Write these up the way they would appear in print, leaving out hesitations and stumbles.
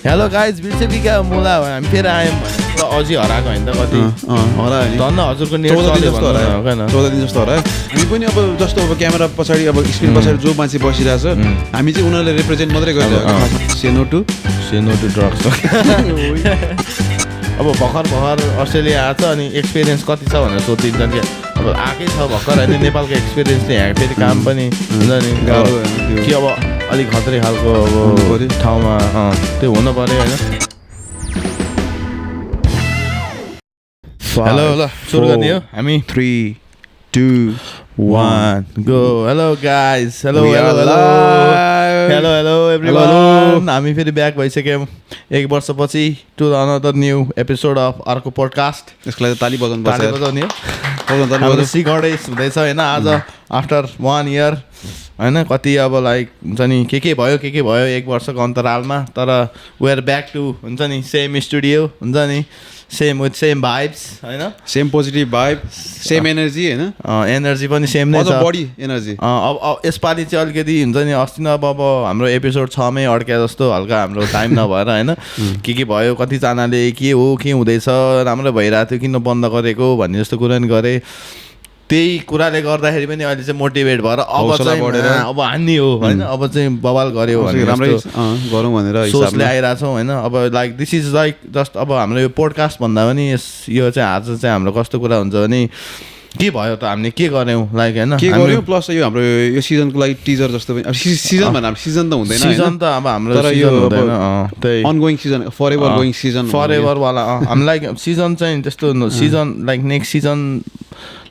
Hello guys बिर्सेबिका मुला हामी फेरि आयौँ भने अझै हराएको होइन त कति हरायो नि धन्न हजुरको नेट 14 दिन चल्यो जस्तो हरायो होइन 14 दिन जस्तो हरायो हामी पनि अब जस्तो अब क्यामेरा पछाडि अब स्क्रिन पछाडि जो मान्छे बसिरहेछ हामी चाहिँ उनीहरूले रिप्रेजेन्ट मात्रै गरिरहेको सेनो टु ड्रग्स अब भर्खर अस्ट्रेलिया आएको छ अनि एक्सपिरियन्स कति छ भनेर सोधिन्छन् क्या अब आएकै छ भर्खर होइन नेपालको एक्सपिरियन्स चाहिँ यहाँ फेरि काम पनि हुन्छ नि गाह्रो कि अब अलिक खतरै खालको अब ठाउँमा त्यो हुनु पऱ्यो होइन हेलो ल सुरु गर्ने हो हामी 3 2 1 go hello guys hello everyone हामी फेरि ब्याक भइसक्यौँ 1 वर्षपछि to another new episode of अर्को पोडकास्ट यसलाई ताली बजाउने हो सिकर्डेस हुँदैछ होइन आज आफ्टर 1 इयर होइन कति अब लाइक हुन्छ नि के भयो 1 वर्षको अन्तरालमा तर वी आर ब्याक टु हुन्छ नि सेम स्टुडियो हुन्छ नि सेम विथ सेम भाइब्स होइन same positive vibe same energy होइन एनर्जी पनि सेम नै छ बडी एनर्जी अब यसपालि चाहिँ अलिकति हुन्छ नि अस्ति न अब हाम्रो एपिसोड 6 मै अड्क्या जस्तो हल्का हाम्रो टाइम नभएर होइन के भयो कतिजनाले के हुँदैछ राम्रो भइरहेको थियो किन बन्द गरेको भन्ने जस्तो कुरा नि गरे त्यही कुराले गर्दाखेरि पनि अहिले चाहिँ मोटिभेट भएर अब चाहिँ अब हान्ने हो होइन अब चाहिँ बवाल गर्यो भने राम्रै गरौँ भनेर सोचले आइरहेको छौँ होइन अब like this is like just अब हाम्रो यो पोडकास्ट भन्दा पनि यो चाहिँ आज चाहिँ हाम्रो कस्तो कुरा हुन्छ भने के भयो त हामीले के गर्यौँ लाइक होइन के गर्यौँ प्लस यो हाम्रो यो सिजनको लागि टिजर जस्तो पनि अब सिजन भन्दा सिजन त हुँदैन सिजन त अब हाम्रो तर यो त्यही अनगोइङ सिजन फरएभर गोइङ सिजन फरएभर वाला हामी लाइक सिजन चाहिँ त्यस्तो season like next season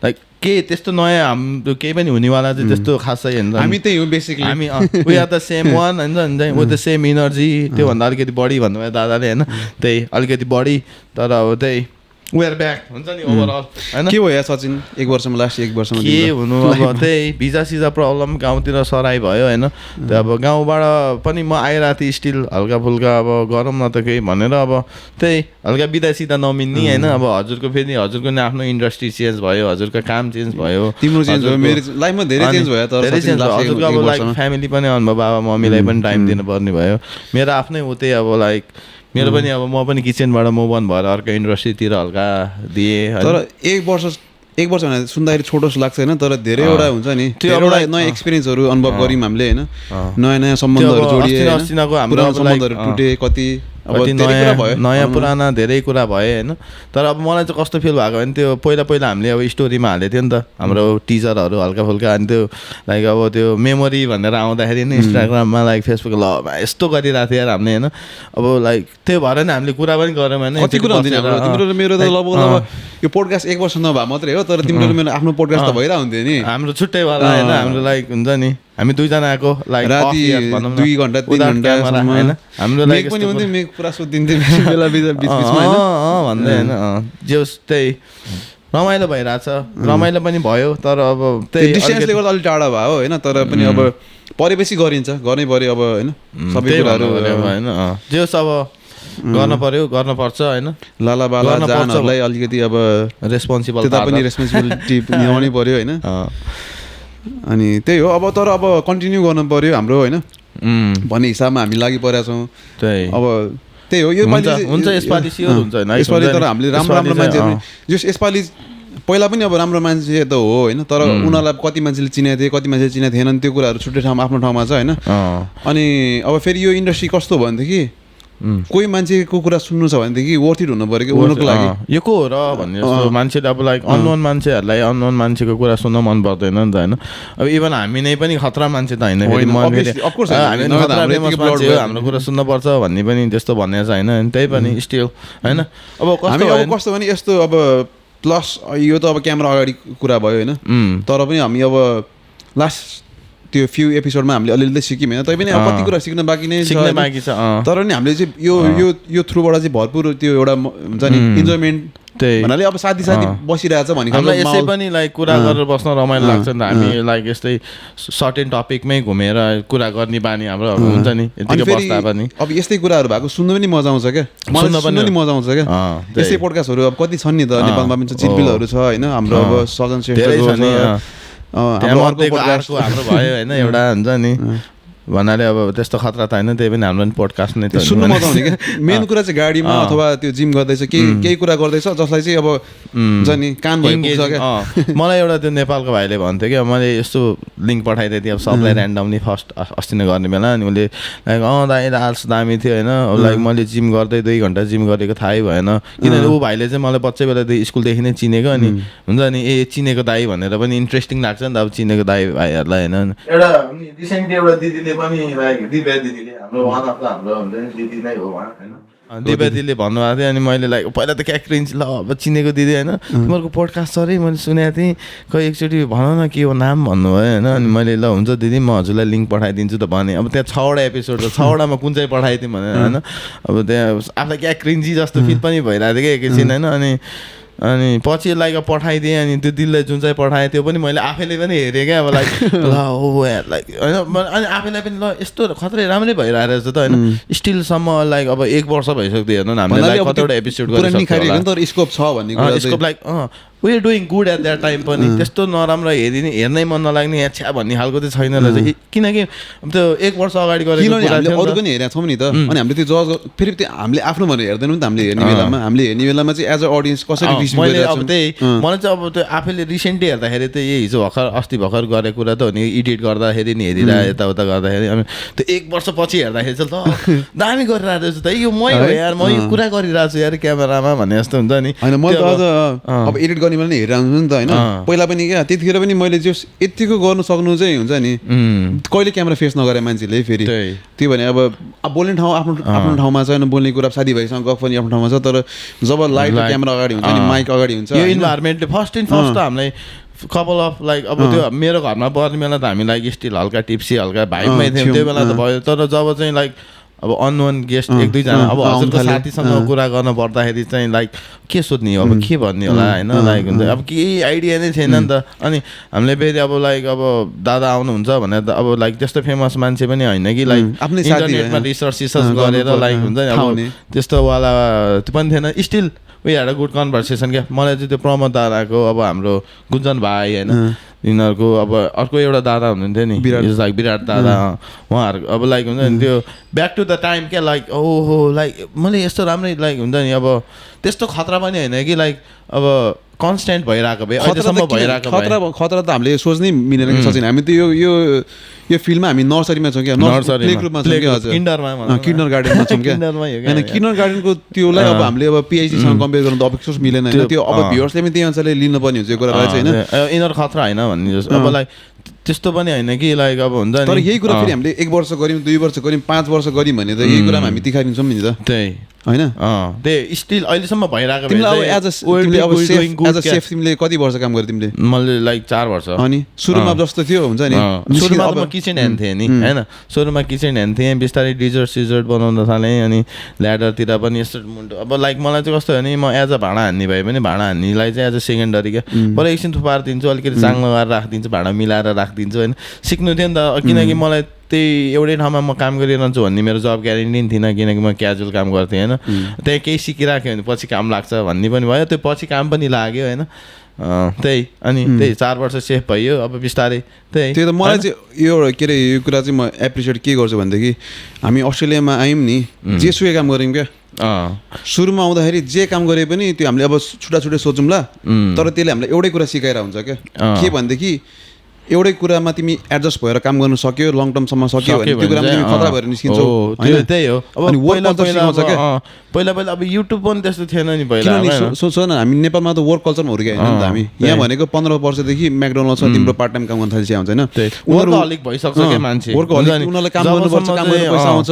like के त्यस्तो नयाँ हाम्रो केही पनि हुनेवाला चाहिँ त्यस्तो खासै होइन हामी त्यही हो बेसिकली हामी we are the same one होइन विथ द सेम इनर्जी त्योभन्दा अलिकति बढी भन्नुभयो दादाले होइन त्यही अलिकति बढी तर अब त्यही वी आर ब्याक हुन्छ नि ओभरअल होइन के भयो सचिन 1 वर्षमा लास्ट 1 वर्षमा के हुनु अब त्यही भिजा सिजा प्रब्लम गाउँतिर सराई भयो होइन त्यो अब गाउँबाट पनि म आइरहेको थिएँ स्टिल हल्का फुल्का अब गरौँ न त केही भनेर अब त्यही हल्का बिदा सिधा नमिल्ने होइन अब हजुरको फेरि हजुरको नि आफ्नो इन्डस्ट्री चेन्ज भयो हजुरको काम चेन्ज भयो तिम्रो चेन्ज भयो मेरो लाइफमा धेरै चेन्ज भयो तर हजुरको अब लाइक फ्यामिली पनि आउनुभयो बाबा मम्मीलाई पनि टाइम दिनुपर्ने भयो मेरो आफ्नै हो त्यही अब लाइक मेरो पनि अब म पनि किचनबाट मुभ अन भएर अर्को इन्डस्ट्रीतिर हल्का दिएँ तर 1 वर्ष भने सुन्दाखेरि छोटो जस्तो लाग्छ होइन तर धेरैवटा हुन्छ नि धेरैवटा नयाँ एक्सपिरियन्सहरू अनुभव गऱ्यौँ हामीले होइन नयाँ सम्बन्धहरू जोडिए पुरानो सम्बन्धहरू टुटे कति नयाँ पुराना धेरै कुरा भयो होइन तर अब मलाई चाहिँ कस्तो फिल भएको भने त्यो पहिला हामीले अब स्टोरीमा हालेको थियो नि त हाम्रो टिजरहरू हल्का फुल्का अनि त्यो लाइक अब त्यो मेमोरी भनेर आउँदाखेरि नि इन्स्टाग्राममा लाइक फेसबुक ल यस्तो गरिरहेको थियो यार हामीले होइन अब लाइक त्यो भएर नि हामीले कुरा पनि गऱ्यौँ होइन कति कुरा हुन्थ्यो तिम्रो मेरो त लगभग यो पोडकास्ट 1 वर्ष नभए मात्रै हो तर तिम्रो मेरो आफ्नो पोडकास्ट त भइरहेको हुन्थ्यो नि हाम्रो छुट्टैवाला होइन हाम्रो लाइक हुन्छ नि हामी दुईजनाको लाइक राति 2 घन्टा 3 घन्टा होइन हाम्रो लाइक पनि हुन्थ्यो म पुरा सोधिन्थेँ बेला बिचमा होइन भन्दै होइन जस्तै रमाइलो भइरहेछ रमाइलो पनि भयो तर अब त्यही डिस्टेन्सले गर्दा अलिक टाढा भयो होइन तर पनि अब परेपछि गरिन्छ गर्नै पर्यो अब होइन सबै कुराहरू होइन जस अब गर्नुपर्छ होइन लाला बाला जानहरूलाई अलिकति अब रेस्पोन्सिबल त्यता पनि रेस्पोन्सिबिलिटी निभाउनै पर्यो होइन अनि त्यही हो अब तर अब कन्टिन्यू गर्नु पर्यो हाम्रो होइन भन्ने हिसाबमा हामी लागि परेका छौँ अब त्यही हो यो हुन्छ यसपालि स्योर हुन्छ होइन यसपालि तर हामीले राम्रो मान्छेहरू जस यसपालि पहिला पनि अब राम्रो मान्छे त हो होइन तर उनीहरूलाई कति मान्छेले चिनेको थिए कति मान्छेले चिनेको थिएनन् त्यो कुराहरू छुट्टै ठाउँमा आफ्नो ठाउँमा छ होइन अनि अब फेरि यो इन्डस्ट्री कस्तो भयो भनेदेखि कोही मान्छेको कुरा सुन्नु छ भनेदेखि वर्थ इट हुनु पऱ्यो कि उनीहरूको लागि यो को हो र भन्ने जस्तो मान्छेले अब लाइक अननोन मान्छेहरूलाई अननोन मान्छेको कुरा सुन्न मन पर्दैन नि त होइन अब इभन हामी नै पनि खतरा मान्छे त होइन हाम्रो कुरा सुन्नुपर्छ भन्ने पनि त्यस्तो भन्ने छ होइन त्यही पनि स्टिल होइन अब कस्तो भने यस्तो अब प्लस यो त अब क्यामेरा अगाडि कुरा भयो होइन तर पनि हामी अब लास्ट त्यो फ्यु एपिसोडमा हामीले अलिअलि सिक्यौँ होइन तै पनि अब कति कुरा सिक्न बाँकी नै छ तर नि हामीले चाहिँ यो थ्रुबाट चाहिँ भरपुर त्यो एउटा हुन्छ नि इन्जोयमेन्ट त्यही भन्नाले अब साथी बसिरहेछ भने हामीलाई यसै पनि लाइक कुरा गरेर बस्न रमाइलो लाग्छ नि त हामी लाइक यस्तै सर्टेन टपिकमै घुमेर कुरा गर्ने बानी हाम्रो हुन्छ नि यतिकै बस्दा पनि अब यस्तै कुराहरू भएको सुन्नु पनि मजा आउँछ क्या सुन्नु पनि मजा आउँछ क्या यस्तै पोडकास्टहरू अब कति छन् नि त नेपालमा पनि चिटबिलहरू छ होइन हाम्रो अब सजन श्रेष्ठ हाम्रो भयो होइन एउटा हुन्छ नि भन्नाले अब त्यस्तो खतरा त होइन, त्यही पनि हाम्रो पनि पोडकास्ट नै त सुन्नु मजा आउने क्या। मेन कुरा चाहिँ गाडीमा अथवा त्यो जिम गर्दैछ केही कुरा गर्दैछ जसलाई चाहिँ अब हुन्छ नि कान भइपुग्छ क्या। मलाई एउटा त्यो नेपालको भाइले भन्थ्यो क्या, मैले यस्तो लिङ्क पठाइदिएको थिएँ अब सबलाई ऱ्यान्डमली फर्स्ट अस्ति नै गर्ने बेला, अनि उसले लाइक दाइ आल्स दामी थियो होइन, लाइक मैले जिम गर्दै 2 घन्टा जिम गरेको थाहै भएन, किनभने ऊ भाइले चाहिँ मलाई बच्चै बेलादेखि स्कुलदेखि नै चिनेको, अनि हुन्छ नि चिनेको दाइ भनेर पनि इन्ट्रेस्टिङ लाग्छ नि त अब चिनेको दाइ भाइहरूलाई होइन। एउटा रिसेन्टली एउटा दिदीले पनि लाइक दिव्या दिदीले हाम्रो वान अफ द हाम्रो हुन्छ नि दिदी नै हो उहाँ होइन, दिव्या दिदीले भन्नुभएको थियो, अनि मैले लाइक पहिला त क्या क्रिन्च ल अब चिनेको दिदी होइन, तिमीहरूको पोडकास्ट छ अरे मैले सुनेको थिएँ, खै एकचोटि भन न के हो नाम भन्नुभयो होइन, अनि मैले ल हुन्छ दिदी म हजुरलाई लिङ्क पठाइदिन्छु त भने। अब त्यहाँ 6वटा एपिसोड छ, 6वटामा कुन चाहिँ पठाइदिउँ भनेर होइन, अब त्यहाँ आफूलाई क्या क्रिन्जी जस्तो फिल पनि भइरहेको थियो कि एकैछिन होइन, अनि पछि लाइक पठाइदिएँ, अनि त्यो दिललाई जुन चाहिँ पठाएँ त्यो पनि मैले आफैले पनि हेरेँ क्या, अब लाइक ल हो लाइक होइन, अनि आफैलाई पनि ल यस्तो खत्रै राम्रै भइरहेको रहेछ त होइन, स्टिलसम्म लाइक अब 1 वर्ष भइसक्यो हेर्नु न हामीले कतिवटा एपिसोड गरिसक्यो स्कोप छ भन्ने कुरा scope like we are doing good at that time पनि, त्यस्तो नराम्रो हेर्नै मन नलाग्ने या छ्या भन्ने खालको चाहिँ छैन रहेछ, किनकि त्यो 1 वर्ष अगाडि गरेको अरू पनि हेरेका छौँ नि त, अनि हामीले त्यो जज फेरि त्यो हामीले आफ्नो भनेर हेर्दैनौँ नि त, हामीले हेर्ने बेलामा चाहिँ एज अ अडियन्स कसरी मैले अब त्यही मलाई चाहिँ अब त्यो आफैले रिसेन्टली हेर्दाखेरि त यही हिजो अस्ति भर्खर गरेको कुरा त हो नि, एडिट गर्दाखेरि नि हेरिरहेको यताउता गर्दाखेरि, अनि त्यो 1 वर्ष पछि हेर्दाखेरि चाहिँ ल दामी गरिरहेको रहेछ त यो मै हो यार, म यो कुरा गरिरहेको छु यार क्यामेरामा भन्ने जस्तो हुन्छ नि। होइन मैले त अझ अब एडिट गर्ने बेला नि हेरिरहन्छु नि त होइन, पहिला पनि क्या त्यतिखेर पनि मैले जो यतिको गर्नु सक्नु चाहिँ हुन्छ नि, कहिले क्यामेरा फेस नगरे मान्छेले फेरि त्यो भने अब बोल्ने ठाउँ आफ्नो ठाउँमा छ होइन, बोल्ने कुरा साथीभाइसँग गफ पनि आफ्नो ठाउँमा छ, तर जब लाइट क्यामेरा अगाडि हुन्छ नि माइक अगाडि हुन्छ यो इन्भाइरोमेन्टले फर्स्ट त हामीलाई कपाल अफ लाइक अब त्यो मेरो घरमा पर्ने बेला त हामी लाइक स्टिल हल्का टिप्सी हल्का भाइबमै थियौँ त्यो बेला त भयो, तर जब चाहिँ लाइक अब अननोन गेस्ट 1-2 जना अब हजुरको साथीसँग कुरा गर्न पर्दाखेरि चाहिँ लाइक के सोध्ने अब के भन्ने होला होइन, लाइक हुन्छ अब केही आइडिया नै छैन नि त, अनि हामीले फेरि अब लाइक अब दादा आउनुहुन्छ भनेर त अब लाइक त्यस्तो फेमस मान्छे पनि होइन कि लाइक इन्टरनेटमा रिसर्च गरेर लाइक हुन्छ नि अब त्यस्तोवाला त्यो पनि थिएन, still we had a good conversation क्या। मलाई चाहिँ त्यो प्रमोद दादाको अब हाम्रो गुन्जन भाइ होइन यिनीहरूको अब अर्को एउटा दादा हुनुहुन्थ्यो नि लाइक विराट दादा, उहाँहरूको अब लाइक हुन्छ नि त्यो ब्याक टु द टाइम क्या, लाइक ओहो लाइक मैले यस्तो राम्रै लाइक हुन्छ नि अब त्यस्तो खतरा पनि होइन कि लाइक अब कन्सटेन्ट भइरहेको भए अहिलेसम्म भइरहेको खतरा त हामीले सोच्नै मिलेन कि सचिन, हामी त यो फिल्डमा हामी नर्सरीमा छौँ क्या, नर्सरी ग्रुपमा छौँ क्या, हजुर किन्डर गार्डनमा छौँ क्या, होइन किन्डर गार्डनको त्योलाई अब हामीले अब पिएचडीसँग कम्पेयर गर्नु त अपेक्षा मिलेन होइन, त्यो अब भ्युअर्सले पनि त्यही अनुसारले लिनुपर्ने हुन्छ यो कुरा चाहिँ होइन, यिनीहरू खतरा होइन भन्ने जस्तो अब लाइक त्यस्तो पनि होइन कि लाइक अब हुन्छ नि, तर यही कुरा फेरि हामीले 1 वर्ष गऱ्यौँ 2 वर्ष गऱ्यौँ 5 वर्ष गऱ्यौँ भने त यही कुरामा हामी तिखाइदिन्छौँ नि त, त्यही होइन त्यही स्टिल अहिलेसम्म भइरहेको तिमीले कति वर्ष काम गर्यो तिमीले? मैले लाइक 4 वर्ष। अनि सुरुमा जस्तो थियो हुन्छ नि, सुरुमा अब किचन ह्यान्ड थिएँ नि होइन, सुरुमा किचन ह्यान्ड थिएँ, बिस्तारै डिजर्ट बनाउन थालेँ, अनि ल्याडरतिर पनि यस्तो मुन्टो अब लाइक मलाई चाहिँ कस्तो हो नि, म एज अ भाँडा हान्ने भए पनि भाँडा हान्नेलाई चाहिँ एज अ सेकेन्डरी क्या, पर एकछिन थुपार दिन्छु अलिकति चाङ्लो गरेर राखिदिन्छु, भाँडा मिलाएर राखिदिन्छु होइन, सिक्नु थियो नि त, किनकि मलाई त्यही एउटै ठाउँमा म काम गरिरहन्छु भन्ने मेरो जब ग्यारेन्टी पनि थिएन, किनकि म क्याजुअल काम गर्थेँ होइन, त्यहाँ केही सिकिराख्यो भने पछि काम लाग्छ भन्ने पनि भयो, त्यो पछि काम पनि लाग्यो होइन, त्यही अनि त्यही 4 वर्ष सेफ भयो, अब बिस्तारै त्यही त्यो त मलाई चाहिँ यो के अरे यो कुरा चाहिँ म एप्रिसिएट के गर्छु भनेदेखि हामी अस्ट्रेलियामा आयौँ नि जेसुकै काम गऱ्यौँ क्या, सुरुमा आउँदाखेरि जे काम गरे पनि त्यो हामीले अब छुट्टा छुट्टै सोचौँला, तर त्यसले हामीलाई एउटै कुरा सिकाएर हुन्छ क्या, के भनेदेखि एउटै कुरामा तिमी एडजस्ट भएर काम गर्नु सक्यो, लङ टर्मसम्म सक्यो भने त्यो कुरामा तिमी खतरा भएर निस्किन्छौ, त्यही हो। अब पहिला अब युट्युब पनि त्यस्तो थिएन नि पहिला, सोच न हामी नेपालमा त वर्क कल्चरमा हुर्क्यो होइन नि त हामी, यहाँ भनेको 15 वर्षदेखि म्याकडोनल्ड्समा तिम्रो पार्ट टाइम काम गर्न थालिसकेको हुन्छ होइन, उनीहरू अलिक भइसक्छ के मान्छे उनीहरूलाई काम गर्नुपर्छ, काम गर्ने पैसा आउँछ,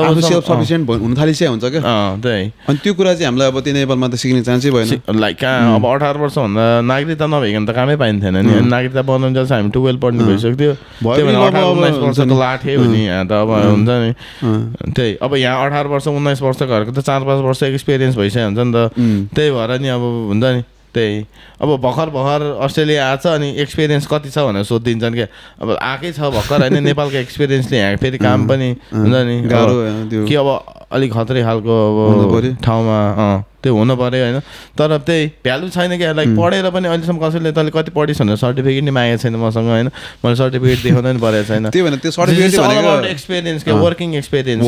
आफू सेल्फ सफिसियन्ट हुन थालिसकेको हुन्छ क्या, त्यही अनि त्यो कुरा चाहिँ हामीलाई अब त्यो नेपालमा त सिक्ने चान्सै भएन, लाइक अब 18 वर्षभन्दा नागरिकता नभइकन त कामै पाइन्थेन नि, नागरिकता बनाउनु जान्छ हामी 12 पढ्नु भइसक्थ्यो, 18-19 वर्षको लाठे हो नि यहाँ त अब हुन्छ नि, त्यही अब यहाँ 18 वर्ष 19 वर्षहरूको त 4-5 वर्ष एक्सपिरियन्स भइसक्यो हुन्छ नि त, त्यही भएर नि अब हुन्छ नि त्यही अब भर्खर अस्ट्रेलिया आएको छ अनि एक्सपिरियन्स कति छ भनेर सोधिदिन्छन् क्या अब आएकै छ भर्खर होइन नेपालको एक्सपिरियन्सले यहाँ फेरि काम पनि हुन्छ नि गाह्रो कि अब अलिक खतरै खालको अब ठाउँमा त्यो हुनु पऱ्यो होइन तर त्यही भ्यालु छैन क्या लाइक पढेर पनि अहिलेसम्म कसैले तैँले कति पढिस् भनेर सर्टिफिकेट नि मागेको छैन मसँग होइन मैले सर्टिफिकेट देखाउनु पनि परेको छैन त्यो भने त्यो सर्टिफिकेट एक्सपिरियन्स क्या वर्किङ एक्सपिरियन्स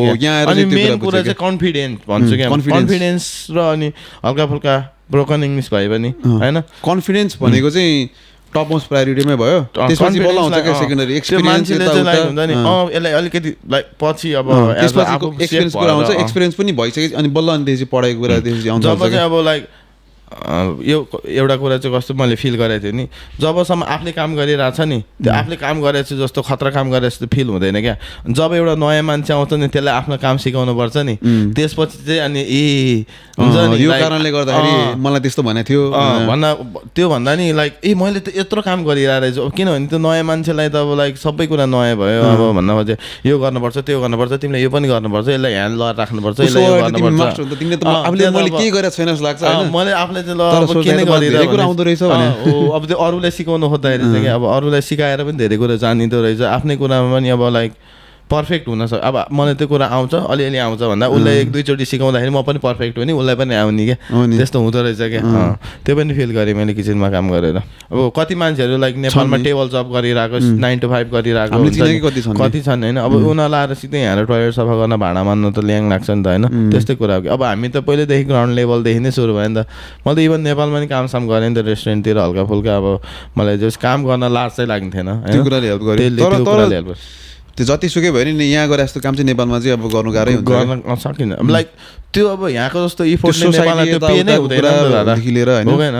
अनि मेन कुरा चाहिँ कन्फिडेन्स भन्छु क्या कन्फिडेन्स र अनि हल्का फुल्का ब्रोकन इङ्ग्लिस भए पनि होइन कन्फिडेन्स भनेको चाहिँ टप मोस्ट प्रायोरिटीमै भयो त्यसपछि बल्ल आउँछ क्या सेकेन्डरी एक्सपिरियन्स हुन्छ नि यसलाई अलिकति लाइक पछि अब एक्सपिरियन्स कुरा आउँछ एक्सपिरियन्स पनि भइसक्यो अनि बल्ल अनि त्यसपछि पढाइको कुरा त्यसपछि आउँछ जब चाहिँ अब लाइक यो एउटा कुरा चाहिँ कस्तो मैले फिल गरेको थिएँ नि जबसम्म आफूले काम गरिरहेछ नि त्यो आफूले काम गरेको छु जस्तो खतरा काम गरेको जस्तो फिल हुँदैन क्या जब एउटा नयाँ मान्छे आउँछ नि त्यसलाई आफ्नो काम सिकाउनु पर्छ नि त्यसपछि चाहिँ अनि हुन्छ नि यो कारणले गर्दाखेरि मलाई त्यस्तो भनेको थियो भन्दा त्यो भन्दा नि लाइक मैले त यत्रो काम गरिरहेको रहेछु किनभने त्यो नयाँ मान्छेलाई त अब लाइक सबै कुरा नयाँ भयो अब भन्दा खोजे यो गर्नुपर्छ त्यो गर्नुपर्छ तिमीले यो पनि गर्नुपर्छ यसलाई ह्यान्ड लगाएर राख्नुपर्छ यसलाई मैले अब त्यो अरूलाई सिकाउनु खोज्दाखेरि चाहिँ कि अब अरूलाई सिकाएर पनि धेरै कुरा जानिँदो रहेछ आफ्नै कुरामा पनि अब लाइक पर्फेक्ट हुन सक्छ अब मलाई त्यो कुरा आउँछ अलिअलि आउँछ भन्दा उसलाई एक दुईचोटि सिकाउँदाखेरि म पनि पर्फेक्ट हुने उसलाई पनि आउने क्या त्यस्तो हुँदो रहेछ क्या त्यो पनि फिल गरेँ मैले किचनमा काम गरेर अब कति मान्छेहरू लाइक नेपालमा टेबल जब गरिरहेको 9 to 5 गरिरहेको कति छन् होइन अब उनीहरूलाई आएर सिधै यहाँ टोयलेट सफा गर्न भाँडा मान्नु त ल्याङ लाग्छ नि त होइन त्यस्तै कुरा हो कि अब हामी त पहिल्यैदेखि ग्राउन्ड लेभलदेखि नै सुरु भयो नि त मैले त इभन नेपालमा पनि कामसाम गरेँ नि त रेस्टुरेन्टतिर हल्का फुल्का अब मलाई जस काम गर्न लाज चाहिँ लाग्थेन होइन त्यो जतिसुकै भयो नि यहाँ गरे जस्तो काम चाहिँ नेपालमा चाहिँ अब गर्नु गाह्रै हुन्छ गर्न सकिन्न लाइक त्यो अब यहाँको जस्तो इफोर्ट नेपालमा त्यो पे नै हुँदैन होइन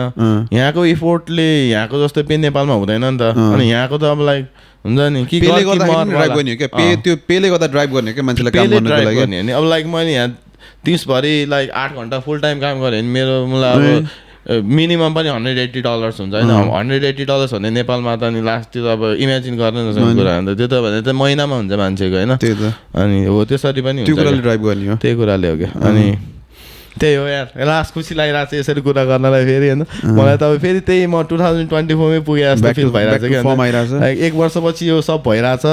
यहाँको इफोर्टले यहाँको जस्तो पे नेपालमा हुँदैन नि त अनि यहाँको त अब लाइक हुन्छ नि कि पेले गर्दा ड्राइभ गर्ने हो क्या त्यो पेले गर्दा ड्राइभ गर्ने क्या मान्छेलाई काम गर्नको लागि अब लाइक मैले यहाँ 30 भरि लाइक 8 घन्टा फुल टाइम काम गरेँ भने मेरो मलाई अब मिनिमम पनि $180 हुन्छ होइन $180 भने नेपालमा त अनि लास्ट त्यो अब इमेजिन गर्न नसक्ने कुरा हो नि त त्यो त भने त महिनामा हुन्छ मान्छेको होइन अनि हो त्यसरी पनि त्यो कुराले ड्राइभ गर्ने हो त्यही कुराले हो क्या अनि त्यही हो यार लास्ट खुसी लागिरहेको छ यसरी कुरा गर्नलाई फेरि होइन मलाई त अब फेरि त्यही म 2024 मै पुगे जस्तो फिल भइरहेको छ क्या एक वर्षपछि यो सब भइरहेछ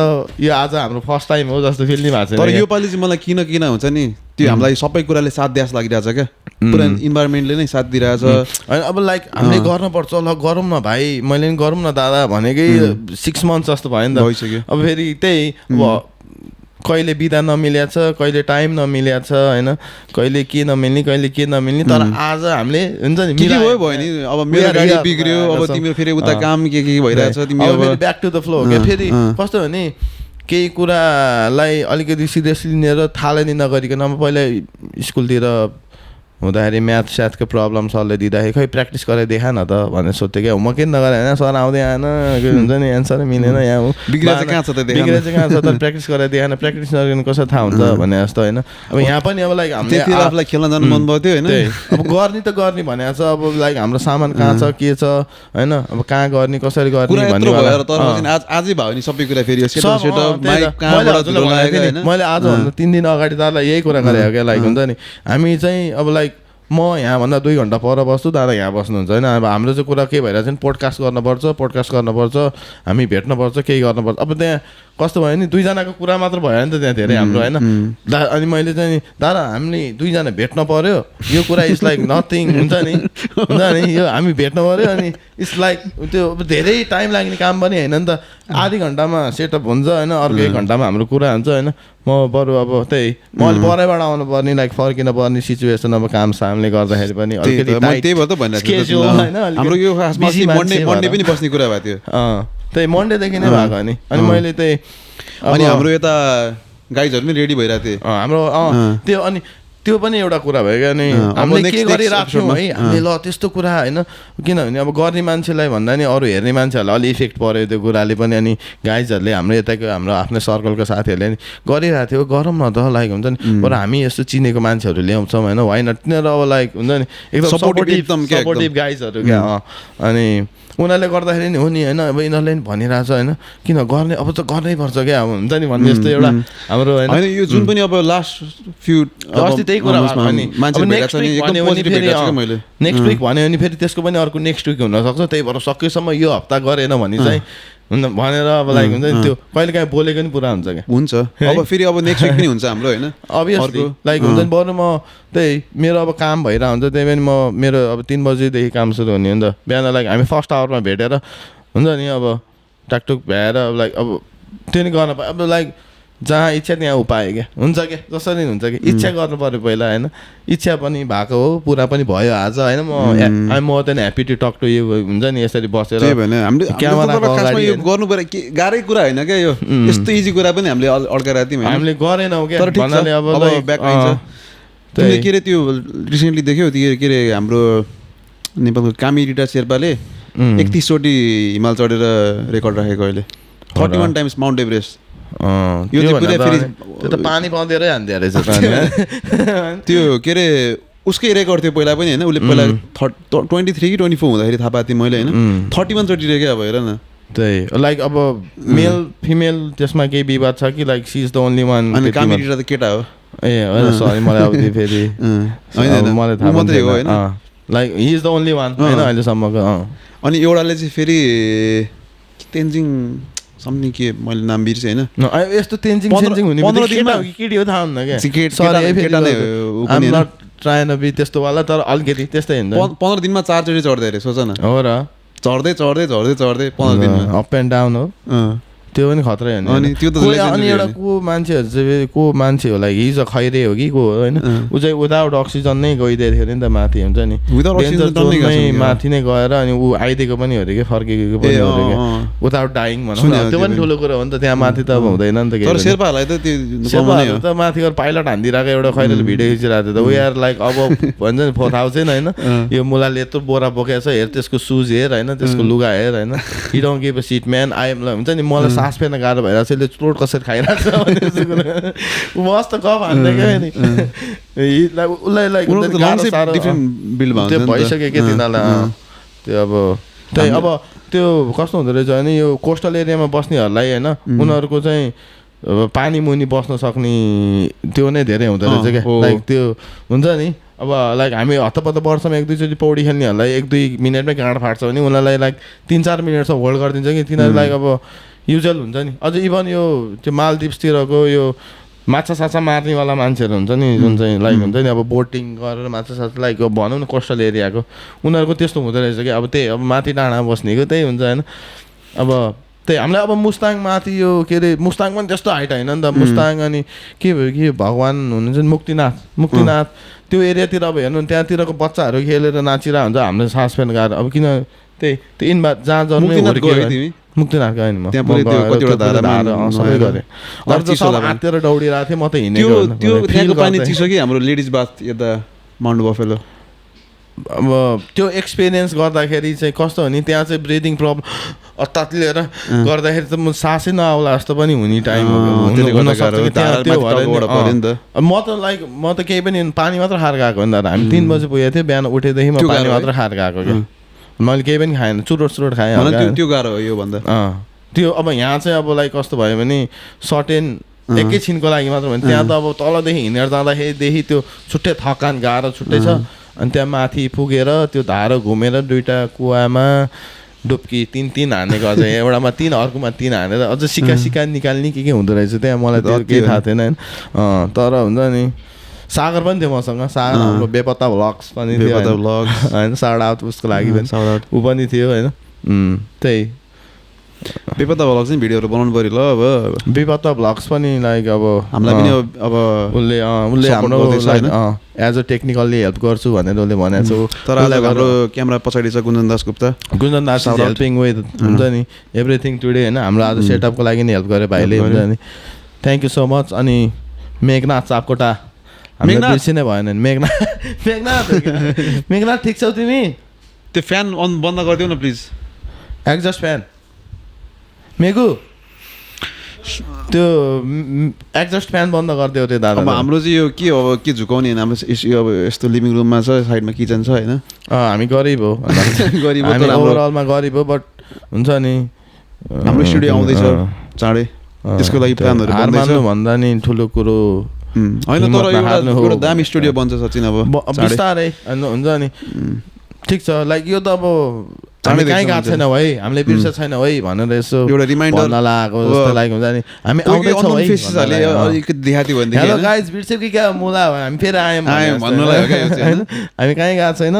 यो आज हाम्रो फर्स्ट टाइम हो जस्तो फिल नि भएको छ तर योपालि चाहिँ मलाई किन हुन्छ नि त्यो हामीलाई सबै कुराले साथ दियास लागिरहेछ क्या पुरा इन्भाइरोमेन्टले नै साथ दिइरहेछ होइन अब लाइक हामीले गर्नुपर्छ ल गरौँ न भाइ मैले पनि गरौँ न दादा भनेकै 6 months जस्तो भयो नि त भइसक्यो अब फेरि त्यही अब कहिले बिदा नमिलेको छ कहिले टाइम नमिलेको छ होइन कहिले के नमिल्ने तर आज हामीले हुन्छ नि भयो नि अब मेरो गाडी बिग्रियो अब तिम्रो फेरि उता काम के भइरहेछ तिमी अब ब्याक टु द फ्लो हो क्या फेरि कस्तो भने केही कुरालाई अलिकति सिरियसली लिएर थालनी नगरिकन अब पहिला स्कुलतिर हुँदाखेरि म्याथ स्याथको प्रब्लम सरले दिँदाखेरि खै प्र्याक्टिस गरेर देखा न त भनेर सोध्थ्यो क्या होमवर्क किन नगरे होइन सर आउँदै आएन हुन्छ नि एन्सरै मिलेन यहाँ बिग्रेर कहाँ छ त प्र्याक्टिस गरेर देखाएन प्र्याक्टिस नगरिकन कसरी थाहा हुन्छ भने जस्तो होइन अब यहाँ पनि अब लाइक हामीले आफूलाई खेल्न जानु मन पर्थ्यो होइन अब गर्ने त गर्ने भनेको छ अब लाइक हाम्रो सामान कहाँ छ के छ होइन अब कहाँ गर्ने कसरी गर्ने भन्ने आजै भयो नि सबै कुरा फेरि मैले आजभन्दा 3 दिन अगाडि दादालाई यही कुरा गरेको क्या लाइक हुन्छ नि हामी चाहिँ अब लाइक म यहाँभन्दा 2 घन्टा पर बस्छु दादा यहाँ बस्नुहुन्छ होइन अब हाम्रो चाहिँ कुरा के भइरहेको छ नि पोडकास्ट गर्नुपर्छ हामी भेट्नुपर्छ केही गर्नुपर्छ अब त्यहाँ कस्तो भयो नि 2 जनाको कुरा मात्र भयो नि त त्यहाँ धेरै हाम्रो होइन अनि मैले चाहिँ दादा हामीले 2 जना भेट्न पर्यो यो कुरा इज लाइक नथिङ हुन्छ नि यो हामी भेट्न पर्यो अनि इट्स लाइक त्यो धेरै टाइम लाग्ने काम पनि होइन नि त आधी घन्टामा सेटअप हुन्छ होइन अर्को 1 घन्टामा हाम्रो कुरा हुन्छ होइन म बरु अब त्यही म अलि परैबाट आउनु पर्ने लाइक फर्किन पर्ने सिचुएसन अब काम सामले गर्दाखेरि पनि हाम्रो यो मन्डे पनि बस्ने कुरा भएको थियो त्यही मन्डेदेखि नै भएको नि अनि मैले त्यही अनि हाम्रो यता गाइजहरू पनि रेडी भइरहेको थियो हाम्रो त्यो अनि त्यो पनि एउटा कुरा भयो क्या नि हामीले के गरिराख्छौँ है हामीले ल त्यस्तो कुरा होइन किनभने अब गर्ने मान्छेलाई भन्दा नि अरू हेर्ने मान्छेहरूलाई अलि इफेक्ट पऱ्यो त्यो कुराले पनि अनि गाइजहरूले हाम्रो यताको हाम्रो आफ्नो सर्कलको साथीहरूले नि गरिरहेको थियो गरौँ न त लाइक हुन्छ नि तर हामी यस्तो चिनेको मान्छेहरू ल्याउँछौँ होइन होइन तिनीहरू अब लाइक हुन्छ नि एकदम सपोर्टिभ गाइजहरू क्या अनि उनीहरूले गर्दाखेरि नि हो नि होइन अब यिनीहरूले नि भनिरहेछ होइन किन गर्ने अब त गर्नै पर्छ क्या अब हुन्छ नि भन्ने जस्तो एउटा हाम्रो होइन यो जुन पनि अब लास्ट फ्यु अस्ति त्यही कुरा भएको नि मान्छे नेक्स्ट विक भन्यो भने फेरि नेक्स्ट विक भन्यो भने फेरि त्यसको पनि अर्को नेक्स्ट विक हुनसक्छ त्यही भएर सकेसम्म यो हप्ता गरेन भने चाहिँ भनेर अब लाइक हुन्छ नि त्यो कहिले काहीँ बोलेको नि पुरा हुन्छ क्या हुन्छ अब फेरि अब नेक्स्ट विक पनि हुन्छ हाम्रो होइन अभियसली लाइक हुन्छ नि बरु म त्यही मेरो अब काम भइरहेको हुन्छ त्यही पनि म मेरो अब 3 बजीदेखि काम सुरु हुने हो नि त बिहान लाइक हामी फर्स्ट आवरमा भेटेर हुन्छ नि अब टाकटुक भ्याएर अब लाइक अब त्यो नि गर्न पायो अब लाइक जहाँ इच्छा त्यहाँ उपाय क्या हुन्छ क्या जसरी हुन्छ कि इच्छा गर्नु पऱ्यो पहिला होइन इच्छा पनि भएको हो पुरा पनि भयो आज होइन म I more than happy to talk to you हुन्छ नि यसरी बसेर गर्नु पर्यो गाह्रै कुरा होइन क्या यो यस्तो इजी कुरा पनि हामीले अड्काएर थियौँ हामीले गरेनौँ क्या भन्नाले अब तिमीले के अरे त्यो रिसेन्टली देख्यौ त्यो के अरे हाम्रो नेपालको कामिरीटा शेर्पाले 31 चोटि हिमाल चढेर रेकर्ड राखेको अहिले 31 टाइम्स माउन्ट एभरेस्ट यो त्यो त पानी पाउँदैरै हान्थ्यो रहेछ त्यो के अरे उसकै रेकर्ड थियो पहिला पनि होइन उसले पहिला 23 कि 24 हुँदाखेरि थाहा पाएको थिएँ मैले होइन 31 चोटि रे क्या अब हेर न त्यही लाइक अब मेल फिमेल त्यसमा केही विवाद छ कि like she is the only one अनि कामिरीटा त केटा हो ए होइन सरी मलाई अब फेरि मलाई थाहा मात्रै हो होइन like he is the only one होइन अहिलेसम्मको अनि एउटाले चाहिँ फेरि तेन्जिङ समथिङ के मैले नाम बिर्सेँ होइन यस्तो तेन्जिङ सेन्जिङ हुने केटी हो थाहा हुन्न क्या आइम नट ट्राइन बी त्यस्तो वाला तर अलिकति त्यस्तै हुन्छ 15 दिनमा 4 चोटि चढ्दै अरे सोच न हो र चढ्दै चढ्दै चढ्दै चढ्दै 15 दिनमा अप एन्ड डाउन हो त्यो पनि खतरै होइन अनि त्यो त अनि एउटा को मान्छेहरू चाहिँ को मान्छे हो लाइक हिजो खैरे हो कि को होइन ऊ चाहिँ विदाउट अक्सिजन नै गइदिएको थियो नि त माथि हुन्छ नि माथि नै गएर अनि ऊ आइदिएको पनि हो अरे कि फर्केको पनि हो अरे कि विदाउट डाइङ भनौँ न त्यो पनि ठुलो कुरो हो नि त त्यहाँ माथि त अब हुँदैन नि त शेर्पाहरूलाई त त्यो शेर्पाहरू त माथि गएर पाइलट हानिदिरहेको एउटा खैरेले भिडियो खिचिरहेको थियो त वी आर लाइक अब भन्छ नि 4000 होइन यो मुलाले यत्रो बोरा बोकेको छ हेर त्यसको सुज हेर होइन त्यसको लुगा हेर होइन he don't give a seat man I हुन्छ नि मलाई सास फेर्न गाह्रो भइरहेको छ यसले चोट कसरी खाइरहेको छ भन्ने मस्त गफ हान्दै क्या नि उसलाई लाइक त्यो भइसक्यो कि तिनीहरूलाई त्यो अब त्यही अब त्यो कस्तो हुँदो रहेछ भने यो कोस्टल एरियामा बस्नेहरूलाई होइन उनीहरूको चाहिँ पानी मुनि बस्न सक्ने त्यो नै धेरै हुँदो रहेछ क्या लाइक त्यो हुन्छ नि अब लाइक हामी हत्तपत्त वर्षमा 1-2 चोटि पौडी खेल्नेहरूलाई 1-2 मिनटमै गाँड फाट्छ भने उनीहरूलाई लाइक 3-4 मिनटसम्म होल्ड गरिदिन्छ कि तिनीहरू लाइक अब युजल हुन्छ नि अझ इभन यो त्यो मालदिप्सतिरको यो माछा साछा मार्नेवाला मान्छेहरू हुन्छ नि जुन चाहिँ लाइक हुन्छ नि अब बोटिङ गरेर माछा साछा लाइक भनौँ न कोस्टल एरियाको उनीहरूको त्यस्तो हुँदो रहेछ कि अब त्यही अब माथि डाँडा बस्नेको त्यही हुन्छ होइन अब त्यही हामीलाई अब मुस्ताङ माथि यो के अरे मुस्ताङ पनि त्यस्तो हाइट होइन नि त मुस्ताङ अनि के भयो कि भगवान् हुनुहुन्छ नि मुक्तिनाथ त्यो एरियातिर अब हेर्नु त्यहाँतिरको बच्चाहरू खेलेर नाचिरहेको हुन्छ हामीले सास फेर्न गाह्रो अब किन त्यही त्यो इन्भा जहाँ जन्मै मुक्तिनाथ गएँ म सबै गरेँ हाततिर दौडिरहेको थिएँ म त हिँडेको त्यहाँको पानी चिसो कि हाम्रो लेडिज बाथ यता माउन्ट बफेलो अब त्यो एक्सपिरियन्स गर्दाखेरि चाहिँ कस्तो हो नि त्यहाँ चाहिँ ब्रिदिङ प्रब्लम अत्तालिएर गर्दाखेरि त म सासै नआउला जस्तो पनि हुने टाइम हो म त लाइक म त केही पनि पानी मात्र खाएर गएको हो नि त हामी 3 बजी पुगेको थिएँ बिहान उठेदेखि म पानी मात्र खाएर गएको क्या मैले केही पनि खाएन चुरोट खाएँ त्यो गाह्रो हो यो भन्दा त्यो अब यहाँ चाहिँ अब लाइक कस्तो भयो भने सर्टेन एकैछिनको लागि मात्र भने त्यहाँ त अब तलदेखि हिँडेर जाँदाखेरिदेखि त्यो छुट्टै थकान गाह्रो छुट्टै छ अनि त्यहाँ माथि पुगेर त्यो धारो घुमेर 2टा कुवामा डुब्की 3 हानेको अझ एउटामा 3 अर्कोमा 3 हानेर अझ सिक्का निकाल्ने के हुँदो रहेछ त्यहाँ मलाई त्यो केही थाहा थिएन होइन तर हुन्छ नि सागर पनि थियो मसँग सागर हाम्रो बेपत्ता भ्लग्स पनि थियो होइन साउट आउट उसको लागि पनि ऊ पनि थियो होइन त्यही बेपत्ता भ्लग्स चाहिँ भिडियोहरू बनाउनु पऱ्यो ल अब बेपत्ता भ्लग्स पनि लाइक अब हामीलाई पनि अब उसले हाम्रो एज अ टेक्निकल्ली हेल्प गर्छु भनेर उसले भनेको छ तर हाम्रो क्यामेरा पछाडि छ गुन्जन दास गुप्ता हेल्पिङ विथ हुन्छ नि एभ्रिथिङ टुडे होइन हाम्रो आज सेटअपको लागि नि हेल्प गरे भाइले हुन्छ नि थ्याङ्क यू सो मच अनि मेघनाथ सापकोटा हामीलाई बिर्सिनै भएन मेघनाथ ठिक छौ तिमी त्यो फ्यान अन बन्द गरिदेऊ न प्लिज एक्जस्ट फ्यान मेघु त्यो एक्जस्ट फ्यान बन्द गरिदियो त्यो दादा अब हाम्रो चाहिँ यो के अब के झुकाउने होइन हाम्रो अब यस्तो लिभिङ रुममा छ साइडमा किचन छ होइन हामी गरिब हो हामी ओभरअलमा गरिब हो बट हुन्छ नि हाम्रो स्टुडियो आउँदैछ चाँडै त्यसको लागि प्लानहरू हार मान्नु भन्दा नि ठुलो कुरो होइन तर एउटा दामी स्टुडियो बन्छ सचिन अब बिस्तारै हुन्छ नि ठिक छ लाइक यो त अब हामी कहीँ गएको छैन है हामीले बिर्सेको छैन है भनेर यसो एउटा रिमाइन्डर लगाएको जस्तो लाइक हुन्छ नि हामी आउँदैछौँ हेलो गाइज बिर्स्यो कि क्या मुला हामी फेरि आयौँ भन्नुलाई हो क्या हामी कहीँ गएको छैन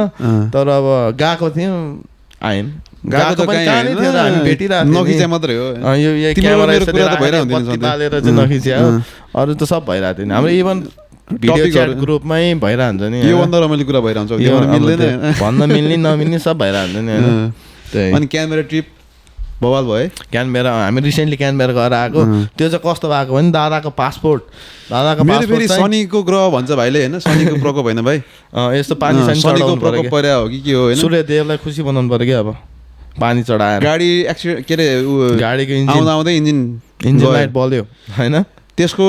तर अब गएको थियौँ आयौँ गएको त कहीँ थियो हामी भेटिरहेको नखिच्या मात्रै हो यो क्यामेरा बालेर चाहिँ नखिच्या हो अरू त सब भइरहेको थियो हाम्रो इभन भिडियो च्याट ग्रुपमै भइरहन्छ नि योभन्दा रमाइलो कुरा भइरहन्छ भन्न मिल्ने नमिल्ने सब भइरहन्छ नि होइन अनि क्यानबेरा ट्रिप बवाल भयो क्यानबेरा हामी रिसेन्टली क्यानबेरा गएर आएको त्यो चाहिँ कस्तो भएको भने दादाको पासपोर्ट फेरि शनिको ग्रह भन्छ भाइले होइन शनिको प्रकोप होइन भाइ यस्तो पानी शनिको प्रकोप पर्या हो कि हो होइन सूर्यदेवलाई खुसी बनाउनु पर्यो क्या अब पानी चढाएर गाडी एक्सिडेन्ट के अरे गाडीको आउँदै इन्जिन लाइट बल्यो होइन त्यसको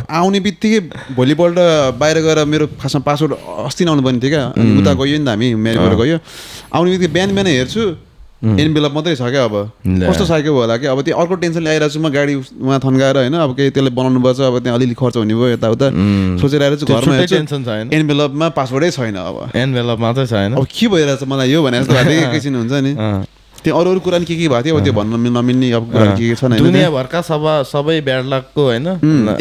आउने बित्तिकै भोलिपल्ट बाहिर गएर मेरो खासमा पासपोर्ट अस्ति आउनु पर्ने थियो क्या अनि उता गयो नि त हामी मेरोबाट गयो आउने बित्तिकै बिहान हेर्छु एनभेलप मात्रै छ क्या अब कस्तो साइको होला क्या अब त्यो अर्को टेन्सनले आइरहेको छु म गाडी उहाँ थन्काएर होइन अब केही त्यसले बनाउनु पर्छ अब त्यहाँ अलिअलि खर्च हुने भयो यताउता सोचेर आएर चाहिँ घरमा टेन्सन छैन एनभेलपमा पासपोर्टै छैन अब एनभेलप मात्रै छैन अब के भइरहेछ मलाई यो भने जस्तो भएको एकैछिन हुन्छ नि त्यो अरू कुरा नि के भएको थियो अब त्यो भन्न नमिल्ने अब कुरा के छ दुनियाँभरका सबै ब्याड लकको होइन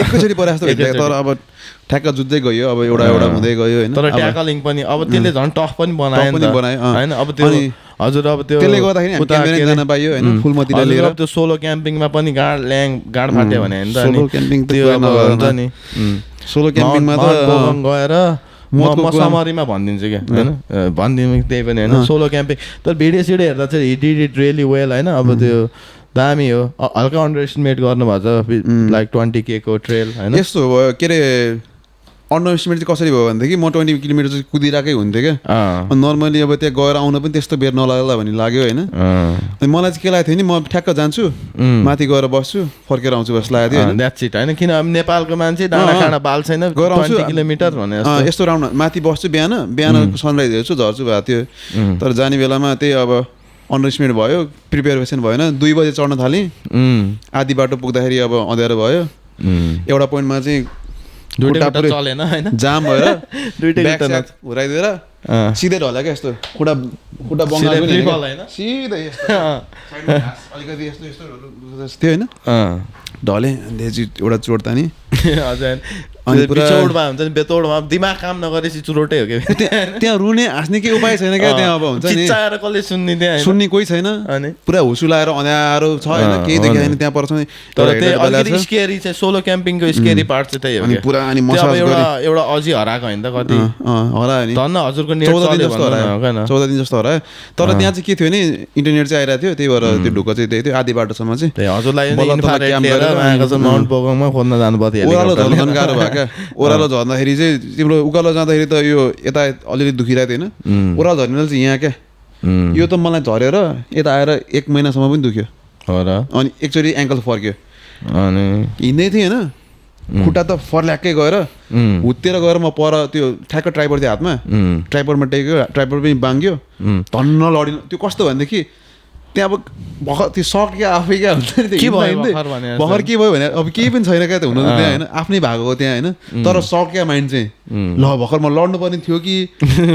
एकैचोटि परे जस्तो भेट्यो तर अब ठ्याक्क जुझ्दै गयो अब एउटा हुँदै गयो होइन तर ट्याकलिङ पनि अब त्यसले झन् टफ पनि बनायो होइन अब त्यो हजुर अब त्यो त्यसले गर्दाखेरि जान पाइयो होइन फुलमतीले लिएर त्यो सोलो क्याम्पिङमा पनि गाड फाट्यो भने होइन सोलो क्याम्पिङ त्यो हुन्छ नि सोलो क्याम्पिङमा त गएर म समरीमा भनिदिन्छु क्या होइन भनिदिनु त्यही पनि होइन सोलो क्याम्पिङ तर भिडियो सिडियो हेर्दा चाहिँ he did it really well होइन अब त्यो दामी हो हल्का अन्डर एस्टिमेट गर्नुभएको छ लाइक 20K को ट्रेल होइन यस्तो भयो के अरे अन्डर एस्टिमेट चाहिँ कसरी भयो भनेदेखि म 20 किलोमिटर चाहिँ कुदिरहेकै हुन्थ्यो क्या नर्मली अब त्यहाँ गएर आउन पनि त्यस्तो बेर नलाग्ला भन्ने लाग्यो होइन अनि मलाई चाहिँ के लागेको थियो नि म ठ्याक्क जान्छु माथि गएर बस्छु फर्केर आउँछु जस्तो लागेको थियो द्याट्स इट होइन किन अब नेपालको मान्छे डाँडा खाँडा बाल छैन गएर आउँछु किलोमिटर भने यस्तो राउन्ड माथि बस्छु बिहान सनराइज हेर्छु झर्छु भएको थियो तर जाने बेलामा त्यही अब अन्डर एस्टिमेट भयो प्रिपेरेसन भएन 2 बजे चढ्न थालेँ आधी बाटो पुग्दाखेरि अब अँध्यारो भयो एउटा पोइन्टमा चाहिँ चलेन होइन जाम भएर घुराइदिएर सिधै ढल्यो क्या यस्तो खुट्टा बङ्गाल पनि सिधै अलिकति यस्तो थियो होइन ढले एउटा चोट त नि अनि बिचौडमा हुन्छ नि बेतौडमा दिमाग काम नगरेपछि चुरोटै हो कि त्यहाँ रुने हाँस्ने केही उपाय छैन क्या त्यहाँ अब हुन्छ नि चिच्चाएर कसले सुन्ने त्यहाँ सुन्ने कोही छैन अनि पुरा हुसु लाएर अँध्यारो छ होइन केही देखाएन त्यहाँ पर्छ नि तर त्यो स्केरी चाहिँ सोलो क्याम्पिङको स्केरी पार्ट चाहिँ त्यही हो कि पुरा अनि मसाज एउटा अझै हराएको होइन त कति हरायो नि धन्न हजुरको 14 दिन जस्तो हरायो तर त्यहाँ चाहिँ के थियो नि इन्टरनेट चाहिँ आइरहेको थियो त्यही भएर त्यो ढुक्क चाहिँ त्यही थियो आधी बाटोसम्म चाहिँ हजुरलाई माउन्ट बोगङमा खोज्न जानु पर्थ्यो ओह्रालो झर्न गाह्रो भयो क्या ओह्रालो झर्दाखेरि चाहिँ तिम्रो उकालो जाँदाखेरि त यो यता अलिअलि दुखिरहेको थियो होइन ओह्रालो झर्ने चाहिँ यहाँ क्या यो त मलाई झरेर यता आएर 1 महिनासम्म पनि दुख्यो अनि एकचोटि एङ्कल फर्क्यो अनि हिँड्दै थिएँ होइन खुट्टा त फर्ल्याक्कै गएर हुत्तेर गएर म पर त्यो ठ्याक्क ट्राइपर थियो हातमा ट्राइपरमा टेक्यो ट्राइपर पनि बाङ्ग्यो धन्न लडिनु त्यो कस्तो भनेदेखि त्यहाँ अब भर्खर त्यो सक् क्या आफै क्या हुन्छ नि भर्खर के भयो भने अब केही पनि छैन क्या त हुनु त त्यहाँ होइन आफ्नै भएको हो त्यहाँ होइन तर सक् क्या माइन्ड चाहिँ ल भर्खर म लड्नु पर्ने थियो कि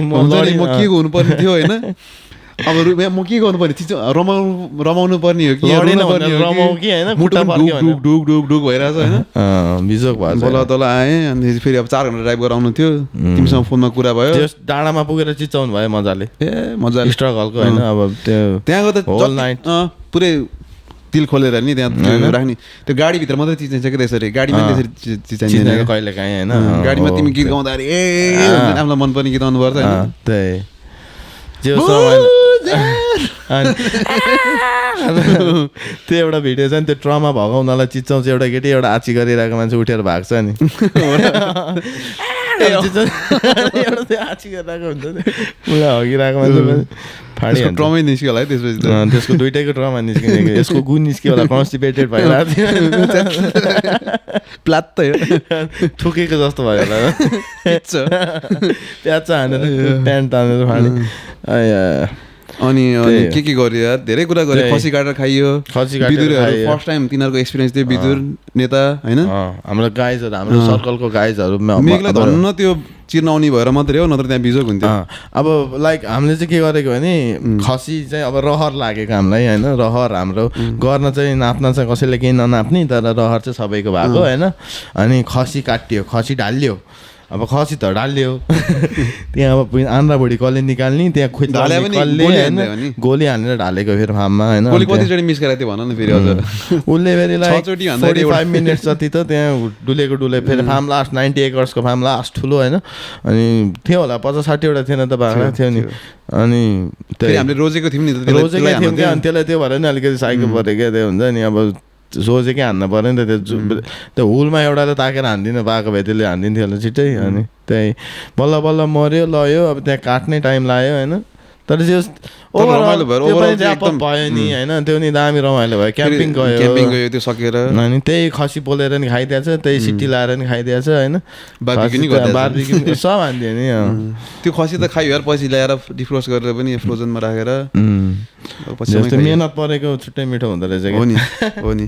म के हुनुपर्ने थियो होइन अब म के गर्नुपर्ने चिज रमाउनु पर्ने हो कि ढुक ढुक भइरहेछ होइन बिजोक भयो तल तल आएँ अनि फेरि अब 4 घन्टा ड्राइभ गरेर आउनु थियो तिमीसँग फोनमा कुरा भयो डाँडामा पुगेर चिचाउनु भयो मजाले मजाले स्ट्रगलको होइन अब त्यो त्यहाँ गएर पुरै तिल खोलेर नि त्यहाँ राख्ने त्यो गाडीभित्र मात्रै चिचाइन्छ कि त्यसरी गाडीमा त्यसरी चिचाइन्छ कहिले काहीँ होइन गाडीमा तिमी गीत गाउँदाखेरि आफूलाई मनपर्ने गीत गाउनु पर्छ त्यही त्यो एउटा भिडियो छ नि त्यो ट्रमा भएको उनीहरूलाई चिचाउँछ एउटा केटी एउटा आची गरिरहेको मान्छे उठेर भएको छ नि एउटा आची गरिरहेको हुन्छ नि उसलाई हगिरहेको मान्छे फाँडी ट्रमै निस्क्यो होला है त्यसपछि त्यसको दुइटैको ट्रमा निस्किने यसको गुण निस्क्यो होला कन्स्टिपेटेड भइरहेको थियो प्लात्त ठुकेको जस्तो भयो होला प्याच हानेर प्यान्ट तानेर फाँडी अनि के गर्यो यार धेरै कुरा गर्यो खसी काटेर खाइयो बिदुरहरू फर्स्ट टाइम तिनीहरूको एक्सपिरियन्स थियो बिदुर नेता होइन हाम्रो गाइजहरू हाम्रो सर्कलको गाइजहरू मेघलाई धन्न त्यो चिर्न आउने भएर मात्रै हो नत्र त्यहाँ बिजोग हुन्थ्यो अब लाइक हामीले चाहिँ के गरेको भने खसी चाहिँ अब रहर लागेको हामीलाई होइन रहर हाम्रो गर्न चाहिँ नाप्न चाहिँ कसैले केही ननाप्ने तर रहर चाहिँ सबैको भएको होइन अनि खसी काटियो खसी ढालियो अब खसी त ढालियो त्यहाँ अब आन्द्रा भुँडी कसले निकाल्ने त्यहाँ खुइले होइन गोली हानेर ढालेको फेरि फार्ममा होइन कतिचोटि मिस गराएको थियो भन न फेरि हजुर उसले फेरि लाइक 45 मिनट्स जति त त्यहाँ डुले फेरि फार्म लास्ट 90 एकर्सको फार्म लास्ट ठुलो होइन अनि थियो होला 50-60वटा थिएन त बाख्रा थियो नि अनि त्यही हामीले रोजेको थियौँ नि रोजेकै थियौँ क्या अनि त्यसलाई त्यो भएर नि अलिकति साइको पऱ्यो क्या त्यो हुन्छ नि अब सोचेकै हान्न पऱ्यो नि त त्यो हुलमा एउटाले ताकेर हान्दिनँ पाएको भए त्यसले हानिदिन्थ्यो होला छिट्टै अनि त्यही बल्ल बल्ल मऱ्यो लयो अब त्यहाँ काट्ने टाइम लाग्यो होइन तर त्यो भयो नि होइन त्यो नि दामी रमाइलो भयो क्याम्पिङ गयो त्यो सकेर अनि त्यही खसी पोलेर नि खाइदिएछ त्यही सिटी लाएर नि खाइदिएछ होइन बार्बिक्यु सब हानिदियो नि त्यो खसी त खायो यार पछि ल्याएर डिफ्रोस्ट गरेर पनि फ्रोजनमा राखेर पछि मेहनत परेको छुट्टै मिठो हुँदो रहेछ हो नि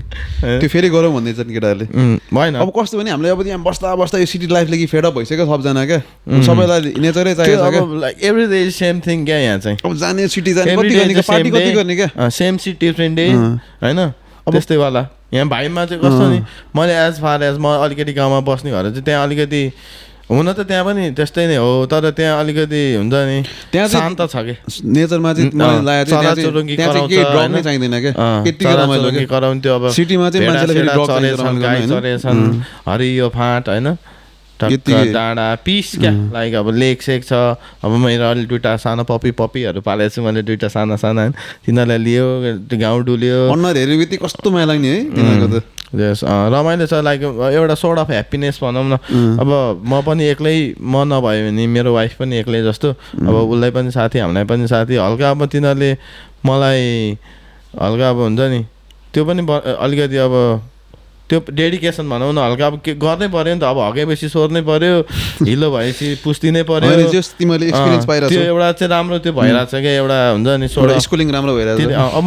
त्यो फेरि गरौँ भन्दैछ नि केटाहरूले भएन अब कस्तो भने हामीले अब यहाँ बस्दा बस्दा यो सिटी लाइफले कि फेडअप भइसक्यो सबजना क्या सबैलाई नेचरै चाहिएको छ क्या एभ्री डे सेम थिङ क्या यहाँ चाहिँ अब जाने सिटी जाने कति गर्ने क्या सेम सिट डिफ्रेन्ट डे होइन अब त्यस्तै वाला यहाँ भाइमा चाहिँ कस्तो नि मैले एज फार एज म अलिकति गाउँमा बस्ने घर चाहिँ त्यहाँ अलिकति हुन त त्यहाँ पनि त्यस्तै नै हो तर त्यहाँ अलिकति हुन्छ नि त्यहाँ शान्त छ कि नेचरमा चाहिँ कराउँथ्यो अब सिटीमा चाहिँ हरियो फाँट होइन डाँडा पिस क्या लाइक अब लेक सेक छ अब मेरो अलि दुइटा सानो पपीहरू पालेको छु मैले दुइटा साना साना तिनीहरूलाई लियो गाउँ डुल्यो अनुहार हेऱ्यो बित्तिकै कस्तो माया लाग्ने है तिनीहरूको त रमाइलो छ लाइक एउटा सोर्ट अफ ह्याप्पिनेस भनौँ न अब म पनि एक्लै म नभयो भने मेरो वाइफ पनि एक्लै जस्तो अब उसलाई पनि साथी हामीलाई पनि साथी हल्का अब तिनीहरूले मलाई हल्का अब हुन्छ नि त्यो पनि अलिकति अब त्यो डेडिकेसन भनौँ न हल्का अब के गर्नै पऱ्यो नि त अब हगेपछि सोर्नै पऱ्यो हिलो भएपछि पुस्दिनै पऱ्यो त्यो एउटा चाहिँ राम्रो त्यो भइरहेछ क्या एउटा हुन्छ नि स्कुलिङ राम्रो भइरहेछ अब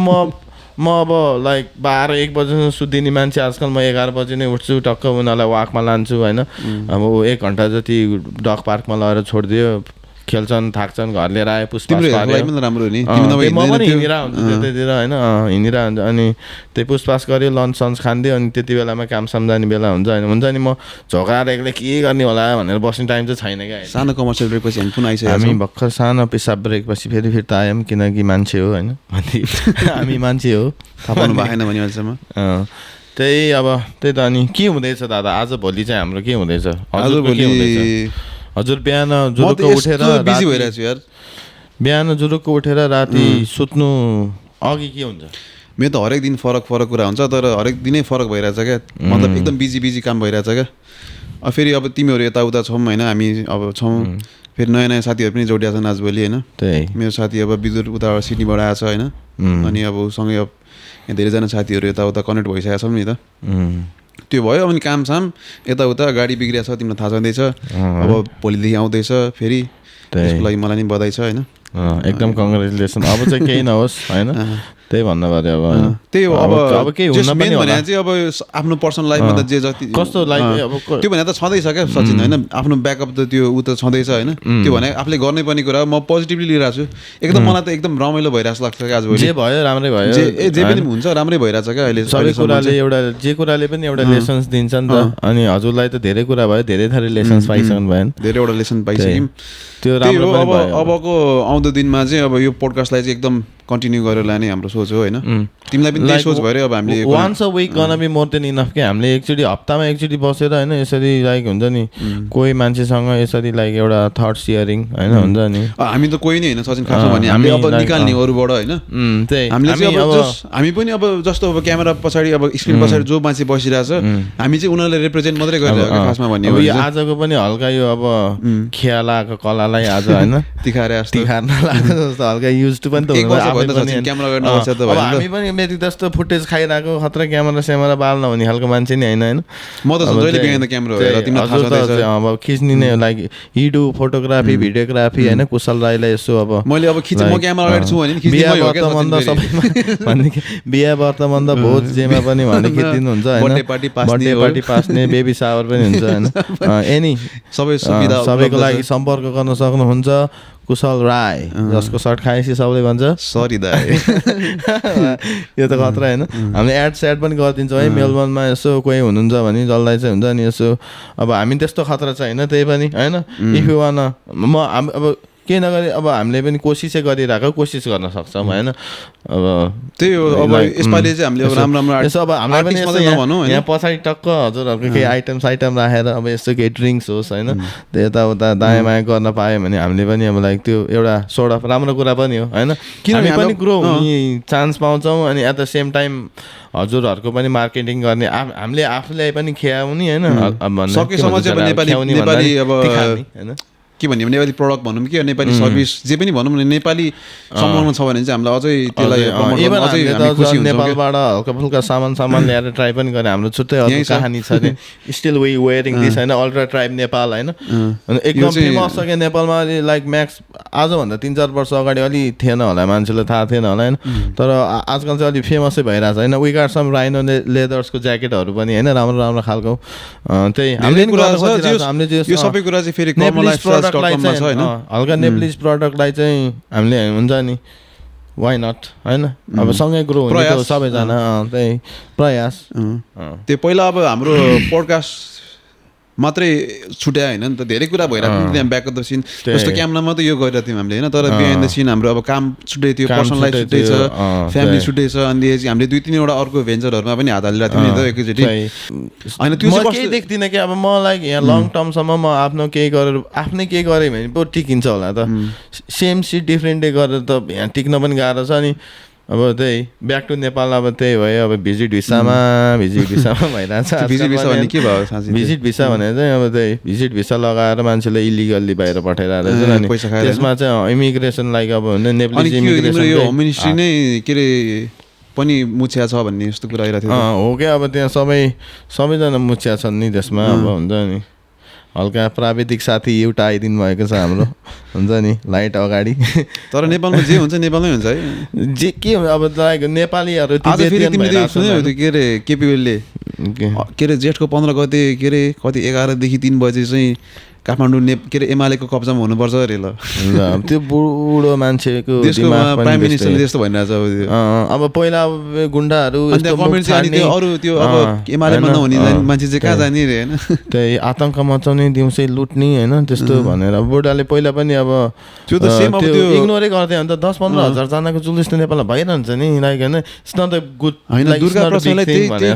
म अब लाइक 12-1 बजीसम्म सुत्दिने मान्छे आजकल म 11 बजी नै उठ्छु टक्क उनीहरूलाई वाकमा लान्छु होइन अब 1 घन्टा जति डग पार्कमा लगेर छोडिदियो खेल्छन् थाक्छन् घर लिएर आयो पुष्पास म पनि हिँडिरहेको हुन्छु त्यतिर होइन हिँडिरहेको हुन्छ अनि त्यही पुष्पास गऱ्यो लन्च सन्च खान्थ्यो अनि त्यति बेलामा काम साम जाने बेला हुन्छ नि म झोकाएर एक्लै के गर्ने होला भनेर बस्ने टाइम चाहिँ छैन क्या सानो कमर्सियल ब्रेक पछि हामी भर्खर सानो पेसाब ब्रेक पछि फेरि त आयौँ किनकि मान्छे हो होइन हामी मान्छे हो थाहा पाउनु भएन भने अहिलेसम्म त्यही अब त्यही त अनि के हुँदैछ दादा आज भोलि चाहिँ हाम्रो के हुँदैछ हजुर बिहान जुरुक्क उठेर बिजी भइरहेको छु यार बिहान जुरुक्क उठेर राति सुत्नु अघि के हुन्छ मेरो त हरेक दिन फरक कुरा हुन्छ तर हरेक दिनै फरक भइरहेछ क्या मतलब एकदम बिजी काम भइरहेछ क्या फेरि अब तिमीहरू यताउता छौँ होइन हामी अब छौँ फेरि नयाँ साथीहरू पनि जोडिया छन् आजभोलि होइन त्यही मेरो साथी अब बिजुर उता सिडनीबाट आएको छ होइन अनि अब सँगै अब यहाँ धेरैजना साथीहरू यताउता कनेक्ट भइसकेको छौँ नि त त्यो भयो अनि कामसाम यताउता गाडी बिग्रिएको छ तिमीलाई थाहा छँदैछ अब भोलिदेखि आउँदैछ फेरि त्यसको लागि मलाई नि बधाई छ होइन एकदम कङ्ग्रेचुलेसन अब चाहिँ केही नहोस् होइन त्यही भन्नु पर्यो अब त्यही हो अब केही हुन पनि भने चाहिँ अब आफ्नो पर्सनल लाइफमा त जे जति कस्तो लाइफ अब त्यो भने त छँदैछ क्या सचिन होइन आफ्नो ब्याकअप त त्यो ऊ त छँदैछ होइन त्यो भने आफूले गर्नै पर्ने कुरा म पोजिटिभली लिइरहेको छु एकदम मलाई त एकदम रमाइलो भइरहेको लाग्छ क्या आज जे भयो राम्रै भयो जे पनि हुन्छ राम्रै भइरहेछ क्या अहिले सबै कुराले एउटा जे कुराले पनि एउटा लेसन्स दिन्छ नि त अनि हजुरलाई त धेरै कुरा भयो धेरै थरी लेसन्स पाइसक्नु भयो धेरैवटा लेसन पाइसक्यौँ त्यो राम्रो अब अबको आउँदो दिनमा चाहिँ अब यो पोडकास्टलाई चाहिँ एकदम कन्टिन्यू गरेर लाने हाम्रो सोच हो होइन तिमीलाई पनि त्यही सोच भएर अब हामीले वान्स अ विक गर्न बी मोर देन इनफ के हामीले एकचोटि हप्तामा एकचोटि बसेर होइन यसरी लाइक हुन्छ नि कोही मान्छेसँग यसरी लाइक एउटा थट सेयरिङ होइन हुन्छ नि हामी त कोही नै होइन सचिन खासमा भने हामीले अब निकाल्ने अरूबाट होइन हामी पनि अब जस्तो अब क्यामेरा पछाडि अब स्क्रिन पछाडि जो मान्छे बसिरहेछ हामी चाहिँ उनीहरूले रिप्रेजेन्ट मात्रै गरिरहेको खासमा भन्ने यो आजको पनि हल्का यो अब खियालाको कलालाई आज होइन तिखार्न लाग्छ जस्तो हल्का युज टु पनि त भयो त सचिन क्यामेरा गर्न आउँछ त अब हामी पनि मेरी जस्तो फुटेज खाइरहेको खतरा क्यामेरा स्यामेरा बाल्न हुने खालको मान्छे नि होइन म त जहिले बिहान त क्यामेरा हेरेर तिमीलाई थाहा छँदैछ अब खिच्ने नै लाइक हिडु फोटोग्राफी भिडियोग्राफी होइन कुशल राईलाई यसो अब मैले अब खिच म क्यामेरा अगाडि छु भने नि खिच्ने बिहा व्रतबन्ध सबैमा भन्ने बिहा व्रतबन्ध भोज जेमा पनि भने खिचिदिनु हुन्छ होइन बर्थडे पार्टी पास्ने बेबी सावर पनि हुन्छ होइन एनी सबै सुविधा सबैको लागि सम्पर्क गर्न सक्नुहुन्छ कुशल राई जसको सर्ट खाएपछि सबले भन्छ सरी दाइ यो त खतरा होइन हामीले एड पनि गरिदिन्छौँ है मेलबर्नमा यसो कोही हुनुहुन्छ भने जसलाई चाहिँ हुन्छ नि यसो अब हामी त्यस्तो खतरा छ होइन त्यही पनि होइन इफ यु वान अब केही नगरी अब हामीले पनि कोसिसै गरिरहेको कोसिस गर्न सक्छौँ होइन अब त्यही हो अब यसपालि चाहिँ हामीले राम्रो राम्रो यसो अब हामीलाई पनि यसो यहाँ पछाडि टक्क हजुरहरूको केही आइटम राखेर अब यस्तो केही ड्रिङ्क्स होस् होइन त्यो यताउता दायाँ बायाँ गर्न पायो भने हामीले पनि अब लाइक त्यो एउटा सोर्ट अफ राम्रो कुरा पनि हो होइन हामी पनि ग्रो हुने चान्स पाउँछौँ अनि एट द सेम टाइम हजुरहरूको पनि मार्केटिङ गर्ने हामीले आफूलाई पनि ख्याउने होइन सकेसम्म चाहिँ नेपाली अब होइन के भन्यो भने नेपाली प्रडक्ट भनौँ कि नेपाली सर्भिस जे पनि भनौँ भने नेपाली सम्बन्धमा छ भने चाहिँ हामीलाई अझै त्यसलाई नेपालबाट हल्का फुल्का सामान ल्याएर ट्राई पनि गरेँ हाम्रो छुट्टै अर्को कहानी छ नि स्टिल वी वेयरिङ दिस होइन अल्ट्रा ट्राइब नेपाल होइन एकदम फेमस छ क्या नेपालमा अलि लाइक म्याक्स आजभन्दा 3-4 वर्ष अगाडि अलि थिएन होला मान्छेलाई थाहा थिएन होला होइन तर आजकल चाहिँ अलिक फेमसै भइरहेछ होइन वी गाट सम राइनो लेदर्सको ज्याकेटहरू पनि होइन राम्रो राम्रो खालको त्यही हामीले यो सबै कुरा चाहिँ फेरि हल्का नेप्लिज प्रडक्टलाई चाहिँ हामीले हुन्छ नि वाइ नट होइन अब सँगै ग्रो हुने सबैजना त्यही प्रयास त्यो पहिला अब हाम्रो पोडकास्ट मात्रै छुट्यायो होइन नि त धेरै कुरा भइरहेको थियो त्यहाँ ब्याक अफ द सिन जस्तो क्यामेरामा त यो गरिरहेको थियौँ हामीले होइन तर बिहाइन्ड द सिन हाम्रो अब काम छुट्टै थियो पर्सनल लाइफ छुट्टै छ फ्यामिली छुट्टै छ अनि हामीले 2-3वटा अर्को भेन्चरमा पनि हात हालिरहेको थियौँ नि त एकैचोटि होइन त्यो चाहिँ केही देख्दिनँ कि अब मलाई यहाँ लङ टर्मसम्म म आफ्नो केही गरेर आफ्नै केही गरेँ भने पो टिकिन्छ होला त सेम सिट डिफ्रेन्ट डे गरेर त यहाँ टिक्न पनि गाह्रो छ नि अब त्यही ब्याक टु नेपाल अब त्यही भयो अब भिजिट भिसामा भइरहेछ भिजिट भिसा भनेर चाहिँ अब त्यही भिजिट भिसा लगाएर मान्छेले इलिगल्ली बाहिर पठाइरहेको छ त्यसमा चाहिँ इमिग्रेसन लाइक अब नेप्लिज इमिग्रेसन होम मिनिस्ट्री नै के अरे पनि मुछिया छ भन्ने यस्तो कुरा आइरहेको थियो हो क्या अब त्यहाँ सबैजना मुछिया छन् नि त्यसमा अब हुन्छ नि हल्का प्राविधिक साथी एउटा आइदिनु भएको छ हाम्रो हुन्छ नि लाइट अगाडि तर नेपालमा जे हुन्छ नेपालमै हुन्छ है जे के अब लाइक नेपालीहरू के अरे केपिओलले के अरे जेठको 15 गते के अरे कति 11 देखि 3 बजे चाहिँ काठमाडौँ के अरे एमालेको कब्जामा हुनुपर्छ अरे ल त्यो बुढो मान्छेको प्राइम मिनिस्टरले त्यस्तो भनिरहेछ अब पहिला गुन्डाहरू अरू त्यो अब एमालेमा नहुने मान्छे चाहिँ कहाँ जाने अरे होइन त्यही आतङ्क मचाउने दिउँसै लुट्ने होइन त्यस्तो भनेर बुढाले पहिला पनि अब त्यो त सेम अब त्यो इग्नोरै गर्थ्यो भने त 10-15 हजार जनाको जुलुस त नेपालमा भइरहन्छ नि लाइक होइन इट्स नट द गुड होइन दुर्गा प्रसादलाई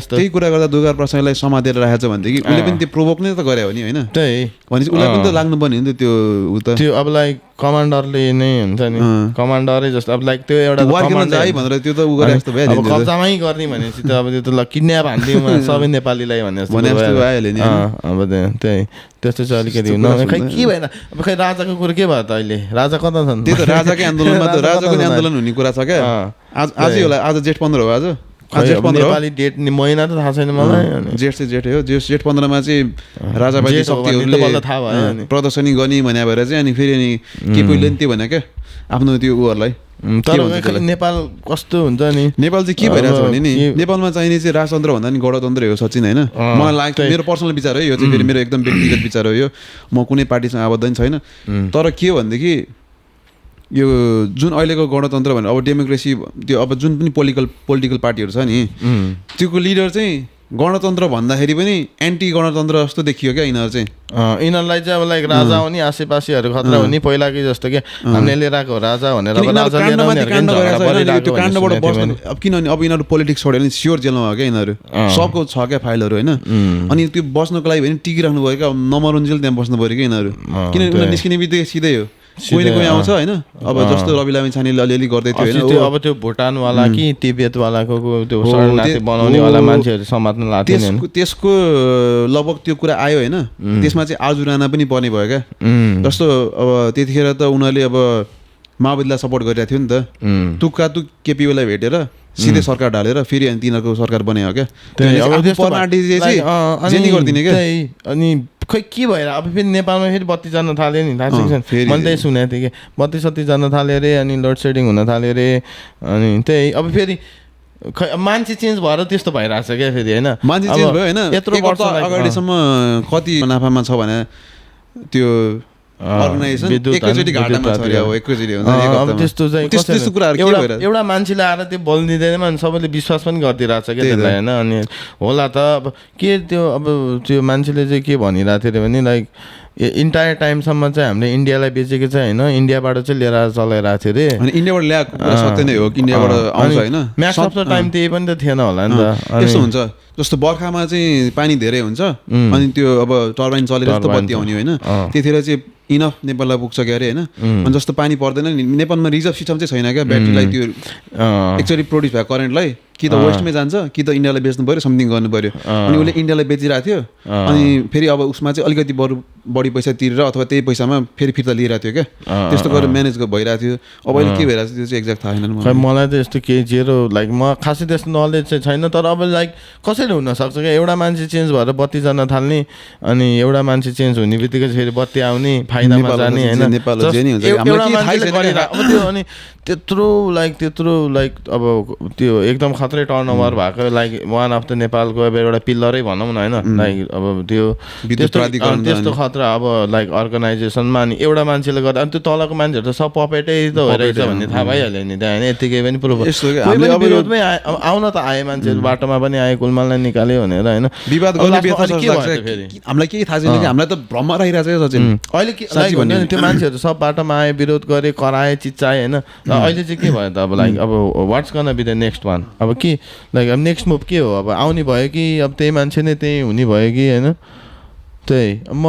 त्यही कुरा गर्दा दुर्गा प्रसादलाई समातेर राखेको छ भनेदेखि उसले पनि त्यो प्रोभोक नै त गरे हो नि होइन त्यही भनेपछि उसलाई पनि त लाग्नुपर्ने हो नि त त्यो अब लाइक कमान्डरले नै हुन्छ नि कमान्डरै जस्तो अब लाइक त्यो एउटा भनेर त्यो त उ गरे जस्तो भयो अब कब्जामै गर्ने भनेपछि त अब त्यो त ल किडन्याप हान्दिउँ सबै नेपालीलाई भने जस्तो भइहाल्यो नि अब त्यही त्यस्तो चाहिँ अलिकति खै के भएन अब खै राजाको कुरो के भयो त अहिले राजा कता छन् त्यही त राजाकै आन्दोलनमा त राजाको नि आन्दोलन हुने कुरा छ क्या आजै होला आज जेठ 15 हो आज नेपाली डेट महिना त थाहा छैन मलाई जेठ चाहिँ जेठै हो जेठ 15 मा चाहिँ राजावादी शक्तिहरूले प्रदर्शनी गर्ने भने भएर चाहिँ अनि फेरि अनि केपीले नि त्यो भने क्या आफ्नो त्यो उहरूलाई तर नेपाल कस्तो हुन्छ नि नेपाल चाहिँ के भइरहेछ भने नि नेपालमा चाहिने चाहिँ राजतन्त्र भन्दा नि गणतन्त्र हो सचिन होइन मलाई लाग्छ मेरो पर्सनल विचार हो यो चाहिँ फेरि मेरो एकदम व्यक्तिगत विचार हो यो म कुनै पार्टीसँग आबद्ध नि छैन तर के हो भनेदेखि यो जुन अहिलेको गणतन्त्र भनेर अब डेमोक्रेसी त्यो अब जुन पनि पोलिटिकल पार्टीहरू छ नि त्योको लिडर चाहिँ गणतन्त्र भन्दाखेरि पनि एन्टी गणतन्त्र जस्तो देखियो क्या यिनीहरू चाहिँ यिनीहरूलाई चाहिँ अब लाइक राजा हो नि आसेपासेहरू खतरा हो नि पहिलाकै जस्तो क्या हामीले लिएर आएको राजा भनेर त्यो काण्डबाट बस्नु अब किनभने अब यिनीहरू पोलिटिक्स छोड्यो भने स्योर जेलमा हो क्या यिनीहरू सबको छ क्या फाइलहरू होइन अनि त्यो बस्नको लागि भने टिकिराख्नु भयो क्या नमरुन्जेल त्यहाँ बस्नु पऱ्यो क्या यिनीहरू किनभने उनीहरू निस्किने बित्तिकै सिधै हो कोही आउँछ होइन अब जस्तो रवि लामी छानेले अलिअलि गर्दै थियो होइन अब त्यो भुटानवाला कि तिब्बतवालाको त्यो शरणार्थी बनाउनेवाला मान्छेहरू समात्न लाग्थ्यो त्यसको लगभग त्यो कुरा आयो होइन त्यसमा चाहिँ आजु राणा पनि पर्ने भयो क्या जस्तो अब त्यतिखेर त उनीहरूले अब माओवादीलाई सपोर्ट गरिरहेको थियो नि त तुक्का तुक केपीओलाई भेटेर सिधै सरकार ढालेर फेरि अनि तिनीहरूको सरकार बनायो क्या गरिदिने क्या अनि खै के भएर अब फेरि नेपालमा फेरि बत्ती जान थाल्यो नि थाहा छैन मैले त्यही सुनेको थिएँ कि बत्ती सत्ती जान थाल्यो अरे अनि लोड सेडिङ हुन थाल्यो अरे अनि त्यही अब फेरि खै मान्छे चेन्ज भएर त्यस्तो भइरहेछ क्या फेरि होइन मान्छे चेन्ज भयो होइन यत्रो वर्ष अगाडिसम्म कति नाफामा छ भने त्यो अर्गनाइजेसन एकैचोटि घाटामा छ अब एकैचोटि अब त्यस्तो चाहिँ त्यस्तो कुराहरू के भएर एउटा मान्छेले आएर त्यो बोलिदिँदैन अनि सबैले विश्वास पनि गरिदिरहेको छ क्या त्यसलाई होइन अनि होला त अब के त्यो अब त्यो मान्छेले चाहिँ के भनिरहेको थियो अरे भने लाइक इन्टायर टाइमसम्म चाहिँ हामीले इन्डियालाई बेचेको चाहिँ होइन इन्डियाबाट चाहिँ लिएर चलाइरहेको थियो अरे अनि इन्डियाबाट ल्याएको सत्य नै हो इन्डियाबाट आउँछ होइन म्याक्स अफ द टाइम त्यही पनि त थिएन होला नि त यस्तो हुन्छ जस्तो बर्खामा चाहिँ पानी धेरै हुन्छ अनि त्यो अब टर्बाइन चलेर जस्तो बत्ती आउने होइन त्यतिखेर चाहिँ इनफ नेपाललाई पुग्छ क्या अरे होइन अनि जस्तो पानी पर्दैन नि नेपालमा रिजर्भ सिस्टम चाहिँ छैन क्या ब्याट्रीलाई त्यो एक्चुअली प्रोड्युस भएको करेन्टलाई कि त वेस्टमै जान्छ कि त इन्डियालाई बेच्नु पऱ्यो समथिङ गर्नु पऱ्यो अनि उसले इन्डियालाई बेचिरहेको थियो अनि फेरि अब उसमा चाहिँ अलिकति बढी पैसा तिरेर अथवा त्यही पैसामा फेरि फिर्ता लिइरहेको थियो क्या त्यस्तो गरेर म्यानेज भइरहेको थियो अब अहिले के भइरहेको छ त्यो चाहिँ एक्ज्याक्ट थाहा छैन मलाई त यस्तो केही जेरो लाइक म खासै त्यस्तो नलेज चाहिँ छैन तर अब लाइक कसरी हुनसक्छ क्या एउटा मान्छे चेन्ज भएर बत्ती जान थाल्ने अनि एउटा मान्छे चेन्ज हुने बित्तिकै फेरि बत्ती आउने फाइदामा जाने होइन अनि त्यत्रो लाइक अब त्यो एकदम खत्रै टर्नओभर भएको लाइक वान अफ द नेपालको अब एउटा पिल्लरै भनौँ न होइन लाइक अब त्यो त्यस्तो खतरा अब लाइक अर्गनाइजेसनमा अनि एउटा मान्छेले गर्दा अनि त्यो तलको मान्छेहरू त सब पपेटै त भइरहेछ भन्ने थाहा भइहाल्यो नि त्यहाँ होइन यत्तिकै पनि प्रुफ विरोधमै आउन त आए मान्छेहरू बाटोमा पनि आए कुलमाललाई निकाल्यो भनेर होइन विवाद हामीलाई केही थाहा छैन कि हामीलाई त भ्रम आइरहेको छ अहिले के त्यो मान्छेहरू सब बाटोमा आए विरोध गरे कराए चिच्चाए होइन अहिले चाहिँ के भयो त अब लाइक अब what's gonna be the next one अब के लाइक अब नेक्स्ट मुभ के हो अब आउने भयो कि अब त्यही मान्छे नै त्यही हुने भयो कि होइन त्यही म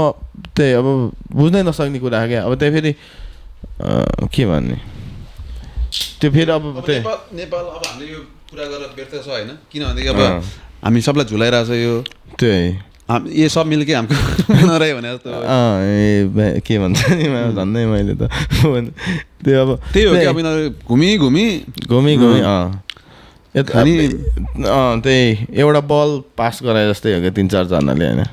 त्यही अब बुझ्नै नसक्ने कुरा क्या अब त्यही फेरि के भन्ने त्यो फेरि अब त्यही नेपाल अब हामीले यो कुरा गरेर व्यर्थ छ होइन किनभनेदेखि अब हामी सबलाई झुलाइरहेछ यो त्यही ये सब मिल्के हाम्रो नरह्यो भने जस्तो के भन्छ नि झन्डै मैले त त्यो अब त्यही हो कि अब घुमी त्यही एउटा बल पास गराए जस्तै हो क्या 3-4 जनाले होइन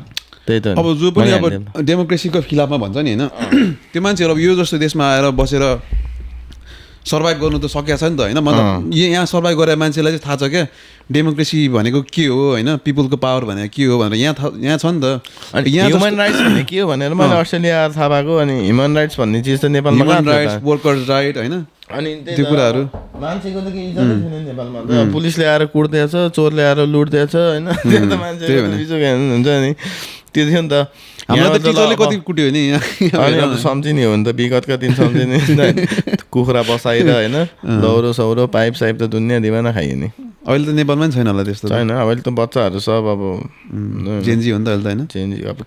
त्यही त अब जो पनि अब डेमोक्रेसीको खिलाफमा भन्छ नि होइन त्यो मान्छेहरू अब यो जस्तो देशमा आएर बसेर सर्भाइभ गर्नु त सकिएको छ नि त होइन मतलब यहाँ सर्भाइभ गरे मान्छेलाई चाहिँ थाहा छ क्या डेमोक्रेसी भनेको के हो होइन पिपलको पावर भनेको के हो भनेर यहाँ छ नि त यहाँ ह्युमन राइट्स भन्ने के हो भनेर मैले अस्ट्रेलिया थाहा भएको अनि ह्युमन राइट्स भन्ने चिज त नेपालमा ह्युमन राइट्स वर्कर्स राइट होइन अनि त्यो कुराहरू मान्छेको त केही इज्जतै छैन नेपालमा त पुलिसले आएर कुट्दैछ चोरले आएर लुट्दैछ होइन त्यो त मान्छे हुन्छ नि त्यो थियो नि त हामीलाई त टिचरले कति कुट्यो नि अनि सम्झिने हो भने त विगतका दिन सम्झिने कुखुरा बसाएर होइन लौरो सौरो पाइप साइप त दुनियाँ दिवाना खाइयो नि अहिले त नेपालमा पनि छैन होला त्यस्तो छैन अहिले त बच्चाहरू सब अब चेन्जी हो नि त अहिले त होइन चेन्जी अब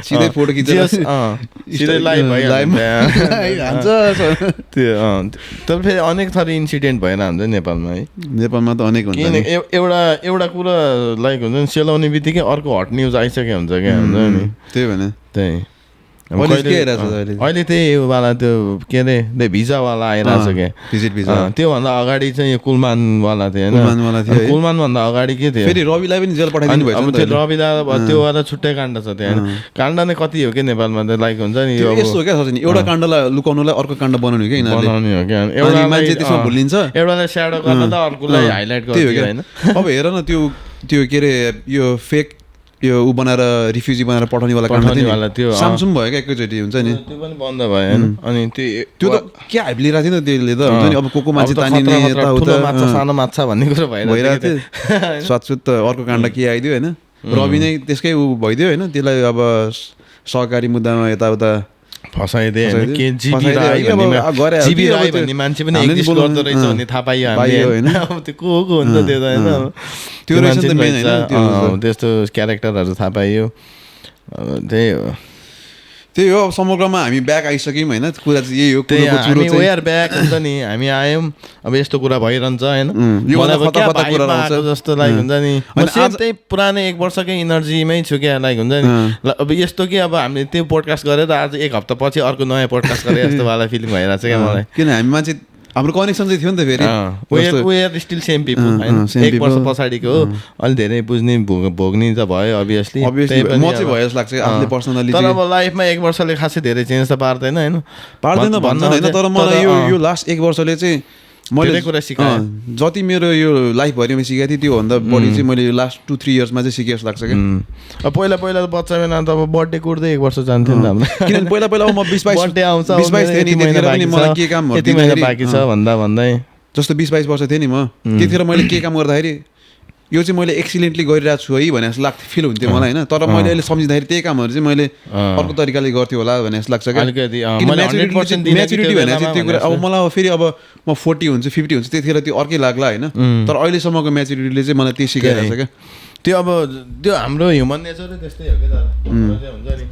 सिधै फोटो खिचेर सिधै लाइभ भइहाल्छ त्यो तर फेरि अनेक थरी इन्सिडेन्ट भएर हुन्छ नेपालमा है नेपालमा त अनेक हुन्छ एउटा कुरा लाइक हुन्छ नि सेलाउने बित्तिकै अर्को हट न्युज आइसक्यो हुन्छ क्या हुन्छ नि त्यही भने त्यही अहिले त्यही वाला त्यो के अरे भिजावाला आइरहेछ क्या भिजिट भिजा त्योभन्दा अगाडि चाहिँ यो कुलमानवाला थियो होइन कुलमानभन्दा अगाडि के थियो फेरि रविलाई पनि जेल पठाइदिनु भयो अब त्यो रविला त्यो वाला छुट्टै काण्ड छ त्यहाँ काण्ड नै कति हो क्या नेपालमा त लाइक हुन्छ नि यस्तो क्या नि एउटा काण्डलाई लुकाउनुलाई अर्को काण्ड बनाउनु क्या बनाउने हो क्या एउटा मान्छे त्यसमा भुलिन्छ एउटालाई स्याडो गर्न त अर्कोलाई हाइलाइट गर्यो होइन अब हेर न त्यो के अरे यो फेक यो ऊ बनाएर रिफ्युजी बनाएर पठाउनेवाला त्यो सामसुम भयो क्या एकैचोटि हुन्छ नि त्यो पनि बन्द भयो होइन अनि त्यो त के हाइप लिइरहेको थियो नि त्यसले त हुन्छ नि अब को मान्छे तानिने माछा सानो माछा भन्ने कुरो भइरहेको थियो स्वादसुत त अर्को काण्ड के आइदियो होइन रवि नै त्यसकै ऊ भइदियो होइन त्यसलाई अब सहकारी मुद्दामा यताउता फसाइदिए के जिबी राई भन्ने मान्छे पनि एक्जिस्ट गर्दो रहेछ भन्ने थाहा पाइयो हामीले होइन अब त्यो को हुन्छ त्यो त होइन त्यो मान्छे त्यस्तो क्यारेक्टरहरू थाहा पाइयो त्यही हो त्यही हो समग्रमा हामी ब्याक आइसक्यौँ होइन कुरा चाहिँ यही हो कुरोको चुरो चाहिँ वे आर ब्याक हुन्छ नि हामी आयौँ अब यस्तो कुरा भइरहन्छ होइन जस्तो लाइक हुन्छ नि त्यही पुरानो 1 वर्षकै इनर्जीमै छु क्या लाइक हुन्छ नि अब यस्तो कि अब हामीले त्यो पोडकास्ट गरेर आज 1 हप्ता पछि अर्को नयाँ पोडकास्ट गरे जस्तो वाला फिलिङ भइरहेको छ क्या मलाई किन हामी मान्छे हाम्रो कनेक्सन चाहिँ थियो नि त फेरि we are still same people हैन 1 वर्ष पछाडिको हो अलि धेरै बुझ्ने भोग्ने त भयो अभियसली म चाहिँ भयो जस्तो लाग्छ आफूले पर्सनली तर अब लाइफमा 1 वर्षले खासै धेरै चेन्ज त पार्दैन हैन पार्दैन भन्नु हैन तर मलाई यो लास्ट 1 वर्षले चाहिँ मैले कुरा सिकाएँ जति मेरो यो लाइफभरिमा सिकाएको थिएँ त्योभन्दा बढी चाहिँ मैले लास्ट 2-3 इयर्समा चाहिँ सिकेँ जस्तो लाग्छ क्या अब पहिला बच्चा बेला त अब बर्थडे कुर्दै 1 वर्ष जान्थ्यो नि त हाम्रो किनभने पहिला अब म 20-22 बर्थडे आउँछ 20-22 थिएँ नि त्यतिखेर पनि मलाई के काम बाँकी छ भन्दै जस्तो 20-22 वर्ष थिएँ नि म त्यतिखेर मैले के काम गर्दाखेरि यो चाहिँ मैले एक्सिलेन्टली गरिरहेको छु है भने जस्तो लाग्थ्यो फिल हुन्थ्यो मलाई होइन तर मैले अहिले सम्झिँदाखेरि त्यही कामहरू चाहिँ मैले अर्को तरिकाले गर्थ्यो होला भन्ने जस्तो लाग्छ क्या म्याच्युरिटी भने चाहिँ त्यो कुरा अब मलाई फेरि अब म 40 हुन्छु 50 हुन्छु त्यतिखेर त्यो अर्कै लाग्ला होइन तर अहिलेसम्मको म्याच्युरिटीले चाहिँ मलाई त्यो सिकाइरहेको छ क्या त्यो अब त्यो हाम्रो ह्युमन नेचरै त्यस्तै हो क्या हुन्छ नि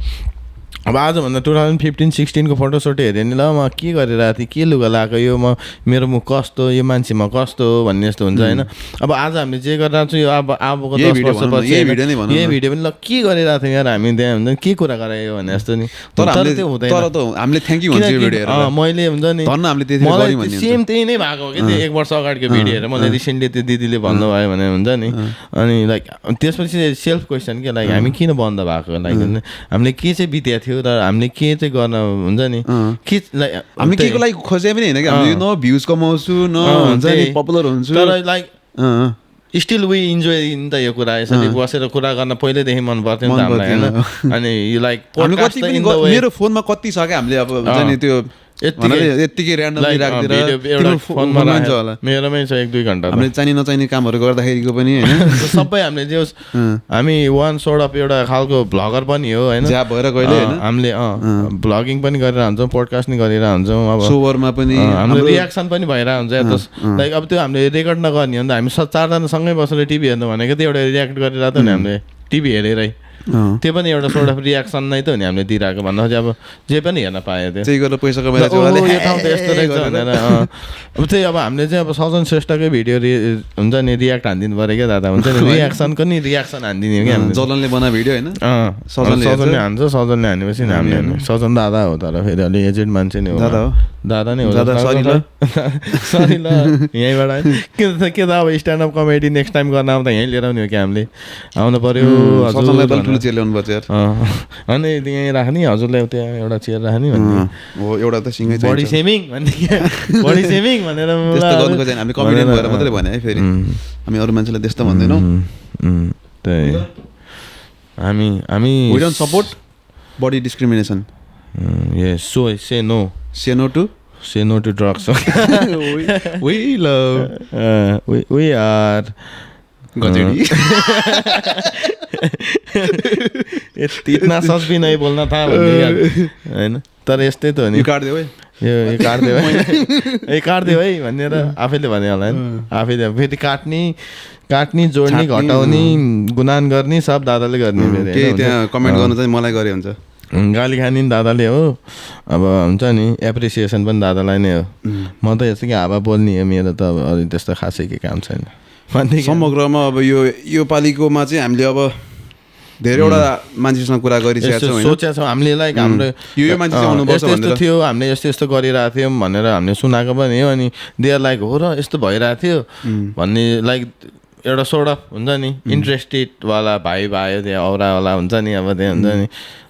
अब आजभन्दा 2015-16 को फोटोसोटो हेरेँ नि ल म के गरिरहेको थिएँ के लुगा लगाएको यो मेरो मुख कस्तो यो मान्छेमा कस्तो भन्ने जस्तो हुन्छ होइन अब आज हामीले जे गरिरहेको छु यो अबको 10 वर्षपछि यही भिडियो पनि ल के गरिरहेको थियौँ यार हामी त्यहाँ हुन्छ के कुरा गरायो भने जस्तो नि तर त्यो हुँदैन तर त हामीले थ्याङ्क यू भन्छु यो भिडियो हेरेर मैले हुन्छ नि धन्न हामीले त्यति गऱ्यौँ भन्ने सेम त्यही नै भएको हो कि त्यो 1 वर्ष अगाडिको भिडियो हेरेर मैले रिसेन्टली त्यो दिदीले भन्नुभयो भने हुन्छ नि अनि लाइक त्यसपछि सेल्फ क्वेसन के लाइक हामी किन बन्द भएको लाइक हामीले के चाहिँ बितेको थियो र हामीले के चाहिँ गर्न हुन्छ नि के हामीले केको लागि खोजे पनि होइन कि हामीले न भ्युज कमाउँछु न हुन्छ नि पपुलर हुन्छु तर लाइक स्टिल वी इन्जोय नि त यो कुरा यसरी बसेर कुरा गर्न पहिल्यैदेखि मन पर्थ्यो नि त हामीलाई होइन अनि यो लाइक मेरो फोनमा कति छ क्या हामीले अब हुन्छ नि त्यो यत्तिकै ऱ्यान्डमली राखिदिएर मेरोमै छ 1-2 घन्टा हामीले चाहिने नचाहिने कामहरू गर्दाखेरिको पनि होइन सबै हामीले जे हामी वान सोर्ट अफ एउटा खालको भ्लगर पनि हो होइन ज्याप भएर कहिले हामीले भ्लगिङ पनि गरेर हुन्छौँ पोडकास्ट पनि गरेर हुन्छौँ अब सोवरमा पनि हाम्रो रियाक्सन पनि भइरहेको हुन्छ लाइक अब त्यो हामीले रेकर्ड नगर्ने हो नि त हामी 4जना सँगै बसेर टिभी हेर्नु भनेको त्यो एउटा रियाक्ट गरिरहेको थियो नि हामीले टिभी हेरेरै त्यो पनि एउटा सोर्ट अफ रियाक्सन नै त हो नि हामीले दिइरहेको भन्दा चाहिँ अब जे पनि हेर्न पायो त्यो त्यही गरेर पैसा कमाएर यो ठाउँ त यस्तो रहेछ भनेर अब त्यही अब हामीले चाहिँ अब सजन श्रेष्ठकै भिडियो हुन्छ नि रियाक्ट हानिदिनु पऱ्यो क्या दादा हुन्छ नि रियाक्सनको नि रियाक्सन हानिदिने हो क्या हामीले जलनले बनाएको भिडियो होइन सजनले हान्छ सजनले हानेपछि हामीले हान्ने सजन दादा हो तर फेरि अलि एजेड मान्छे नै हो दादा नै हो सरी ल यहीँबाट के त अब स्ट्यान्डअप कमेडी नेक्स्ट टाइम गर्न आउँदा यहीँ लिएर आउने हो क्या हामीले आउनु पऱ्यो चेयर ल्याउनु पर्छ यार अनि यहीँ राख्ने हजुरलाई त्यहाँ एउटा चेयर राख्ने भन्ने हो एउटा त सिँगै बडी सेभिङ भन्ने बडी सेभिङ भनेर त्यस्तो गर्नुको चाहिँ हामीले कमेडियन भएर मात्रै भने है फेरि हामी अरू मान्छेलाई त्यस्तो भन्दैनौँ त्यही हामी we don't support body discrimination yes say no to drugs we love we are गजेडी इतना सच भी नहीं बोल्न था भन्ने होइन तर यस्तै त हो नि यो काट्दियो है भनेर आफैले भने होला होइन आफैले फेरि काट्ने जोड्ने घटाउने गुनान गर्ने सब दादाले गर्ने त्यहाँ कमेन्ट गर्नु चाहिँ मलाई गरे हुन्छ गाली खाने नि दादाले हो अब हुन्छ नि एप्रिसिएसन पनि दादालाई नै हो म त यस्तो कि हावा बोल्ने हो मेरो त अब अरू त्यस्तो खासै के काम छैन समग्रमा अब यो पालिकोमा चाहिँ हामीले अब धेरैवटा मान्छेसँग कुरा गरिसकेका छौँ सोचेका छौँ हामीले लाइक हाम्रो यो मान्छे चाहिँ आउनुपर्छ यस्तो थियो हामीले यस्तो गरिरहेको थियौँ भनेर हामीले सुनाएको पनि हो अनि देयर लाइक हो र यस्तो भइरहेको थियो भन्ने लाइक एउटा सोर्ट अफ हुन्छ नि इन्ट्रेस्टेडवाला भाइ भयो त्यो औरावाला हुन्छ नि अब त्यो हुन्छ नि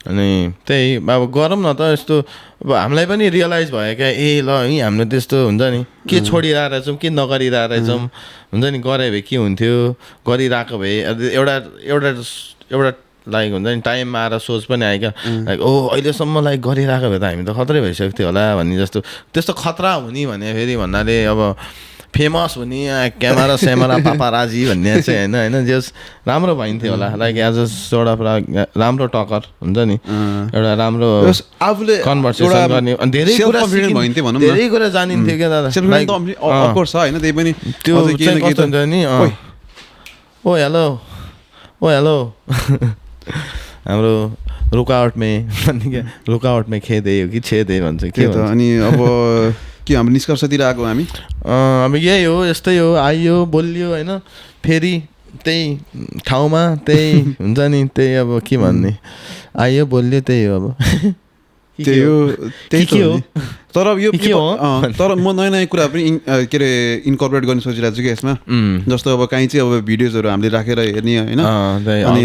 अनि त्यही अब गरौँ न त यस्तो अब हामीलाई पनि रियलाइज भयो क्या ए ल है हामीले त्यस्तो हुन्छ नि के छोडिरहेको रहेछौँ के नगरिरहेको रहेछौँ हुन्छ नि गरे भए के हुन्थ्यो गरिरहेको भए एउटा लाइक हुन्छ नि टाइममा आएर सोच पनि आयो क्या लाइक अहिलेसम्म लाइक गरिरहेको भए त हामी त खत्रै भइसकेको थियो होला भन्ने जस्तो त्यस्तो खतरा हुने भने फेरि भन्नाले अब फेमस हुने क्यामेरा स्यामेरा पापाराजी भन्ने चाहिँ होइन जस राम्रो भइन्थ्यो होला like as a sort of राम्रो टकर हुन्छ नि एउटा राम्रो आफूले कन्भर्सेसन गर्ने अनि धेरै कुरा जानिन्थ्यो क्या दादा होइन त्यही पनि त्यो चाहिँ कस्तो हुन्छ नि ओ हेलो हाम्रो रुकावट में भन्ने क्या रुकावट में खेदे हो कि छेदे भन्छ के त अनि अब के हाम्रो निष्कर्षतिर आएको हामी अब यही हो यस्तै हो आइयो बोलियो होइन फेरि त्यही ठाउँमा त्यही हुन्छ नि त्यही अब के भन्ने आइयो बोलियो त्यही हो अब त्यही हो त्यही के हो तर यो के हो तर म नयाँ नयाँ कुरा पनि के अरे इन्कर्पोरेट गर्ने सोचिरहेको छु कि यसमा जस्तो अब काहीँ चाहिँ अब भिडियोजहरू हामीले राखेर हेर्ने होइन अनि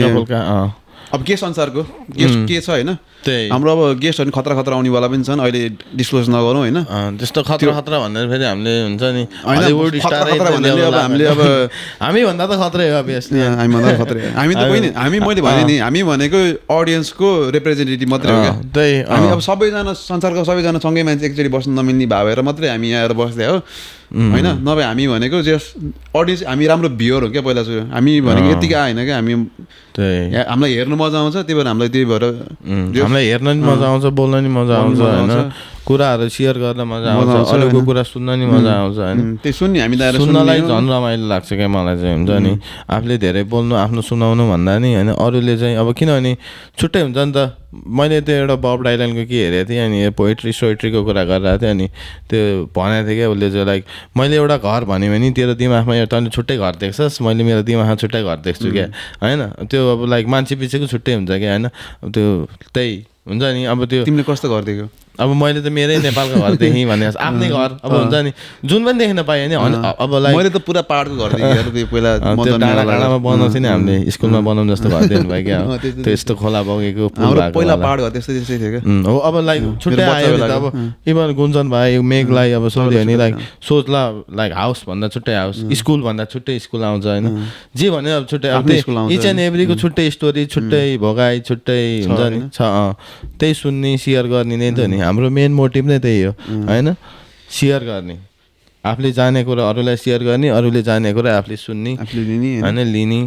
अब गेस्ट अनुसारको गेस्ट के छ होइन हाम्रो अब गेस्टहरू खतरा खतरा आउनेवाला पनि छन् अहिले डिस्क्लोज नगरौँ होइन त्यस्तो खतरा खतरा भन्दा फेरि हामीले हुन्छ नि हामीले अब हामीभन्दा त खतरै हो अभियसली हामीभन्दा खतरै हामी त कोही हामी मैले भने नि हामी भनेको अडियन्सको रिप्रेजेन्टेटिभ मात्रै हो क्या त्यही हामी अब सबैजना संसारको सबैजना सँगै मान्छे एकचोटि बस्नु नमिल्ने भएर मात्रै हामी यहाँ आएर बस्दै हो होइन नभए हामी भनेको जस अडियन्स हामी राम्रो भ्युअर हो क्या पहिला सुरु हामी भनेको यतिकै आएन क्या हामी हामीलाई हेर्नु मजा आउँछ त्यही भएर हामीलाई त्यही भएर हामीलाई हेर्न नि मजा आउँछ बोल्न नि मजा आउँछ होइन कुराहरू सेयर गर्न मजा आउँछ अरूको कुरा सुन्न नि मजा आउँछ होइन त्यही सुन्ने हामी त सुन्नलाई झन् रमाइलो लाग्छ क्या मलाई चाहिँ हुन्छ नि आफूले धेरै बोल्नु आफ्नो सुनाउनु भन्दा नि होइन अरूले चाहिँ अब किनभने छुट्टै हुन्छ नि त मैले त्यो एउटा बब डाइलनको के हेरेको थिएँ अनि पोइट्री सोइट्रीको कुरा गरिरहेको थिएँ अनि त्यो भनेको थिएँ क्या उसले चाहिँ लाइक मैले एउटा घर भन्यो भने तेरो दिमागमा तैँले छुट्टै घर देख्छस् मैले मेरो दिमागमा छुट्टै घर देख्छु क्या होइन त्यो अब लाइक मान्छे पछिको छुट्टै हुन्छ क्या होइन त्यो त्यही हुन्छ नि अब त्यो तिमीले कस्तो घर देख्यौ अब मैले त मेरै नेपालको घर देखेँ भने आफ्नै घर अब हुन्छ नि जुन पनि देख्न पाएँ नि अब लाइक मैले त पुरा पाहाडको घर देखेँ पहिला डाँडा डाँडामा बनाउँथ्यो नि हामीले स्कुलमा बनाउनु जस्तो घर देख्नु भयो क्या त्यो यस्तो खोला बगेको पहिला पाहाड घर त्यस्तै त्यस्तै थियो क्या हो अब लाइक छुट्टै आयो नि त अब इभन गुन्जन भाइ मेघलाई अब सोध्यो भने लाइक सोचला लाइक हाउस भन्दा छुट्टै हाउस स्कुल भन्दा छुट्टै स्कुल आउँछ होइन जे भने अब छुट्टै अब इच एन्ड एभ्रीको छुट्टै स्टोरी छुट्टै भोगाइ छुट्टै हुन्छ नि छ त्यही सुन्ने सेयर गर्ने नै त नि हाम्रो मेन मोटिभ नै त्यही हो होइन सेयर गर्ने आफूले जाने कुरा अरूलाई सेयर गर्ने अरूले जाने कुरा आफूले सुन्ने होइन लिने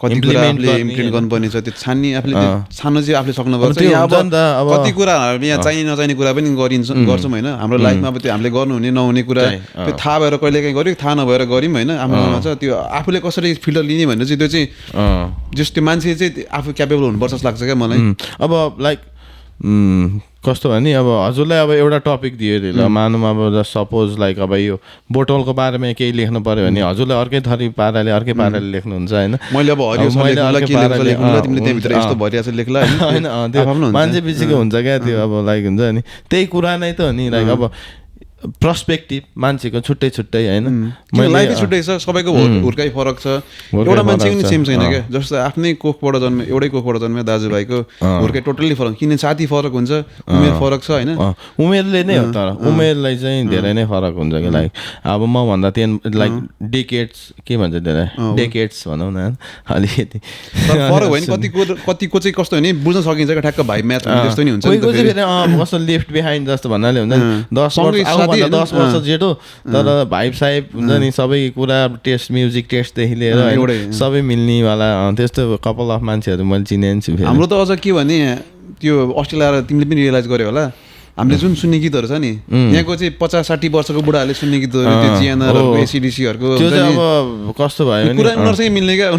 कति कुरा आफूले इम्प्लिमेन्ट गर्नुपर्ने छ त्यो छान्ने आफूले छान्नु चाहिँ आफूले सक्नुपर्छ अब कति कुराहरू यहाँ चाहिने नचाहिने कुरा पनि गर्छौँ होइन हाम्रो लाइफमा अब त्यो हामीले गर्नुहुने नहुने कुरा त्यो थाहा भएर कहिले काहीँ गऱ्यो थाहा नभएर गऱ्यौँ होइन आफ्नोमा छ त्यो आफूले कसरी फिल्टर लिने भन्ने चाहिँ त्यो चाहिँ जस त्यो मान्छे चाहिँ आफू क्यापेबल हुनुपर्छ जस्तो लाग्छ क्या मलाई अब लाइक कस्तो भने अब हजुरलाई अब एउटा टपिक दियो अरे ल मानौँ अब सपोज लाइक अब यो बोटलको बारेमा केही लेख्नु पऱ्यो भने हजुरलाई अर्कै थरी पाराले अर्कै पाराले लेख्नुहुन्छ होइन मैले अब मान्छे पछिको हुन्छ क्या त्यो अब लाइक हुन्छ नि त्यही कुरा नै त हो नि लाइक अब पर्सपेक्टिभ मान्छेको छुट्टै छुट्टै होइन लाइफ छुट्टै छ सबैको हुर्काइ फरक छ एउटा मान्छेको नि सेम छैन क्या जस्तो आफ्नै कोखबाट जन्मे एउटै कोखबाट जन्मे दाजुभाइको हुर्काइ टोटल्ली फरक किन साथी फरक हुन्छ उमेर फरक छ होइन उमेरले नै हो तर उमेरलाई चाहिँ धेरै नै फरक हुन्छ कि लाइक अब म भन्दा त्यहाँ लाइक डेकेड्स के भन्छ त्यसलाई डेकेड्स भनौँ न अलिकति फरक भयो नि कतिको चाहिँ कस्तो भने बुझ्न सकिन्छ क्या ठ्याक्क भाइ म्याथ त्यस्तो नि हुन्छ कस्तो लेफ्ट बिहाइन्ड जस्तो भन्नाले हुन्छ नि 10 वर्ष जेठो तर भाइब साइब हुन्छ नि सबै कुरा टेस्ट म्युजिक टेस्टदेखि लिएर सबै मिल्नेवाला त्यस्तो कपाल अफ मान्छेहरू मैले चिनेको छु हाम्रो त अझ के भने त्यो अस्ट्रेलिया तिमीले पनि रियलाइज गर्यो होला हामीले जुन सुन्ने गीतहरू छ नि यहाँको चाहिँ 50-60 वर्षको बुढाहरूले सुन्ने गीतहरू त्यो जिएनआरहरूको एसिडिसीहरूको त्यो चाहिँ अब कस्तो भयो कुरा उनीहरूसँगै मिल्ने क्या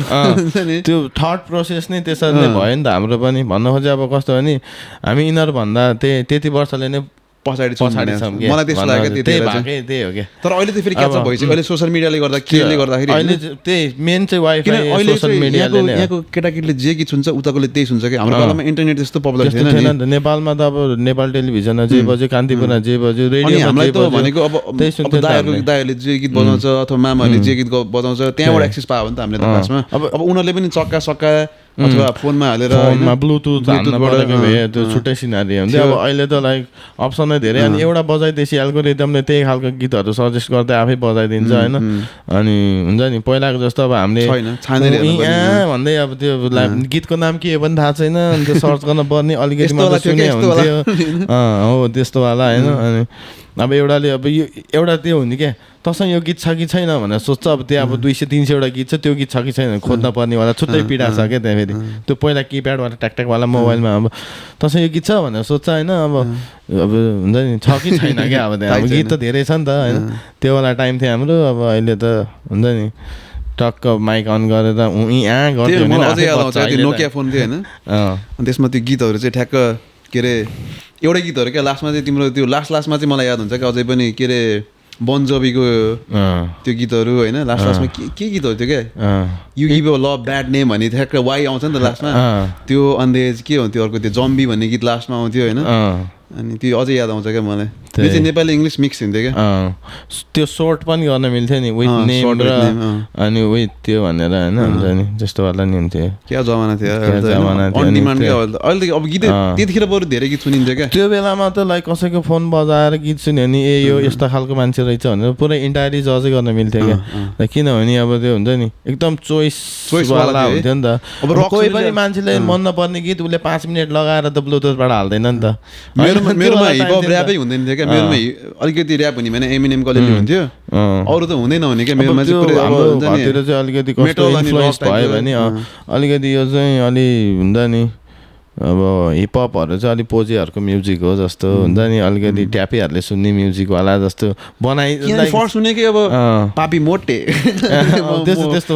त्यो थट प्रोसेस नै त्यसरी नै भयो नि त हाम्रो पनि भन्नु खोजे अब कस्तो भने हामी यिनीहरूभन्दा त्यति वर्षले नै पछाडि मलाई त्यस्तो लाग्यो त्यही हो क्या तर अहिले त फेरि क्याच अप भइसक्यो अहिले सोसियल मिडियाले गर्दा केले गर्दाखेरि अहिले त्यही मेन चाहिँ वाइफाई सोसियल मिडियाले नै यहाँको केटाकेटीले जे गीत सुन्छ उताकोले त्यही सुन्छ कि हाम्रो पालामा इन्टरनेट त्यस्तो पपुलर थिएन नि नेपालमा त अब नेपाल टेलिभिजनमा जे बज्यो कान्तिपुरमा जे बज्यो रेडियोमा जे बज्यो भनेको अब दाइहरूले जे गीत बजाउँछ अथवा मामाहरूले जे गीत बजाउँछ त्यहाँबाट एक्सेस पायो भने त हामीले त खासमा अब उनीहरूले पनि चक्का सक्का अथवा फोनमा हालेर ब्लुटुथ हाल्न परेको भए त्यो छुट्टै सिनारी हुन्थ्यो अब अहिले त लाइक अप्सनै धेरै अनि एउटा बजाइदिएपछि एल्गोरिदमले त्यही खालको गीतहरू सजेस्ट गर्दै आफै बजाइदिन्छ होइन अनि हुन्छ नि पहिलाको जस्तो अब हामीले भन्दै अब त्यो गीतको नाम के हो पनि थाहा छैन अनि त्यो सर्च गर्न पर्ने अलिकति मात्र सुने हुन्थ्यो हो त्यस्तोवाला होइन अनि अब एउटाले अब यो एउटा त्यो हुने क्या तसँग यो गीत छ कि छैन भनेर सोध्छ अब त्यहाँ अब 200-300 एउटा गीत छ त्यो गीत छ कि छैन खोज्न पर्नेवाला छुट्टै पीडा छ क्या त्यहाँ फेरि त्यो पहिला किप्याडबाट ट्याकट्याकवाला मोबाइलमा अब तसँग यो गीत छ भनेर सोध्छ होइन अब हुन्छ नि छ कि छैन क्या अब त्यहाँ अब गीत त धेरै छ नि त होइन त्यो वाला टाइम थियो हाम्रो अब अहिले त हुन्छ नि टक्क माइक अन गरेर यहाँ गर्थ्यो भने अझै याद आउँछ त्यो नोकिया फोन थियो होइन अनि त्यसमा त्यो गीतहरू चाहिँ ठ्याक्क के अरे एउटै गीतहरू क्या लास्टमा चाहिँ तिम्रो त्यो लास्टमा चाहिँ मलाई याद हुन्छ क्या अझै पनि के अरे बन जोबीको त्यो गीतहरू होइन लास्टमा के गीतहरू थियो क्या you give a love bad name भन्ने ठ्याक्क वाइ आउँछ नि त लास्टमा त्यो अन्देज के हुन्थ्यो अर्को त्यो जम्बी भन्ने गीत लास्टमा आउँथ्यो होइन अनि त्यो अझै याद आउँछ क्या मलाई त्यो चाहिँ नेपाली इङ्ग्लिस मिक्स हुन्थ्यो क्या त्यो सर्ट पनि गर्न मिल्थ्यो नि विथ नेम र अनि विथ त्यो भनेर होइन हुन्छ नि त्यस्तोवाला नि हुन्थ्यो क्या जमाना थियो अन डिमान्ड क्या अहिले अब गीत त्यतिखेर बरु धेरै गीत सुनिन्थ्यो क्या त्यो बेलामा त लाइक कसैको फोन बजाएर गीत सुन्यो भने ए यो यस्तो खालको मान्छे रहेछ भनेर पुरै इन्टायरली जजै गर्न मिल्थ्यो क्या किनभने अब त्यो हुन्छ नि एकदम चोइसवाला हुन्थ्यो नि त अब कोही पनि मान्छेले मन नपर्ने गीत उसले 5 मिनट लगाएर त ब्लुटुथबाट हाल्दैन नि त मेरोमा हिपहप ऱ्यापै हुँदैन थियो क्या मेरोमा अलिकति ऱ्याप हुने भने एमिनेमको अलिअलि हुन्थ्यो अरू त हुँदैन भने क्या मेरोमा चाहिँ अलिकति इन्फ्लुएन्स भयो भने अलिकति यो चाहिँ अलि हुन्छ नि अब हिपहपहरू चाहिँ अलिक पोजेहरूको म्युजिक हो जस्तो हुन्छ नि अलिकति ट्यापीहरूले सुन्ने म्युजिकवाला जस्तो बनाइ फर्स्ट सुने कि अब पापी मोटे त्यस्तो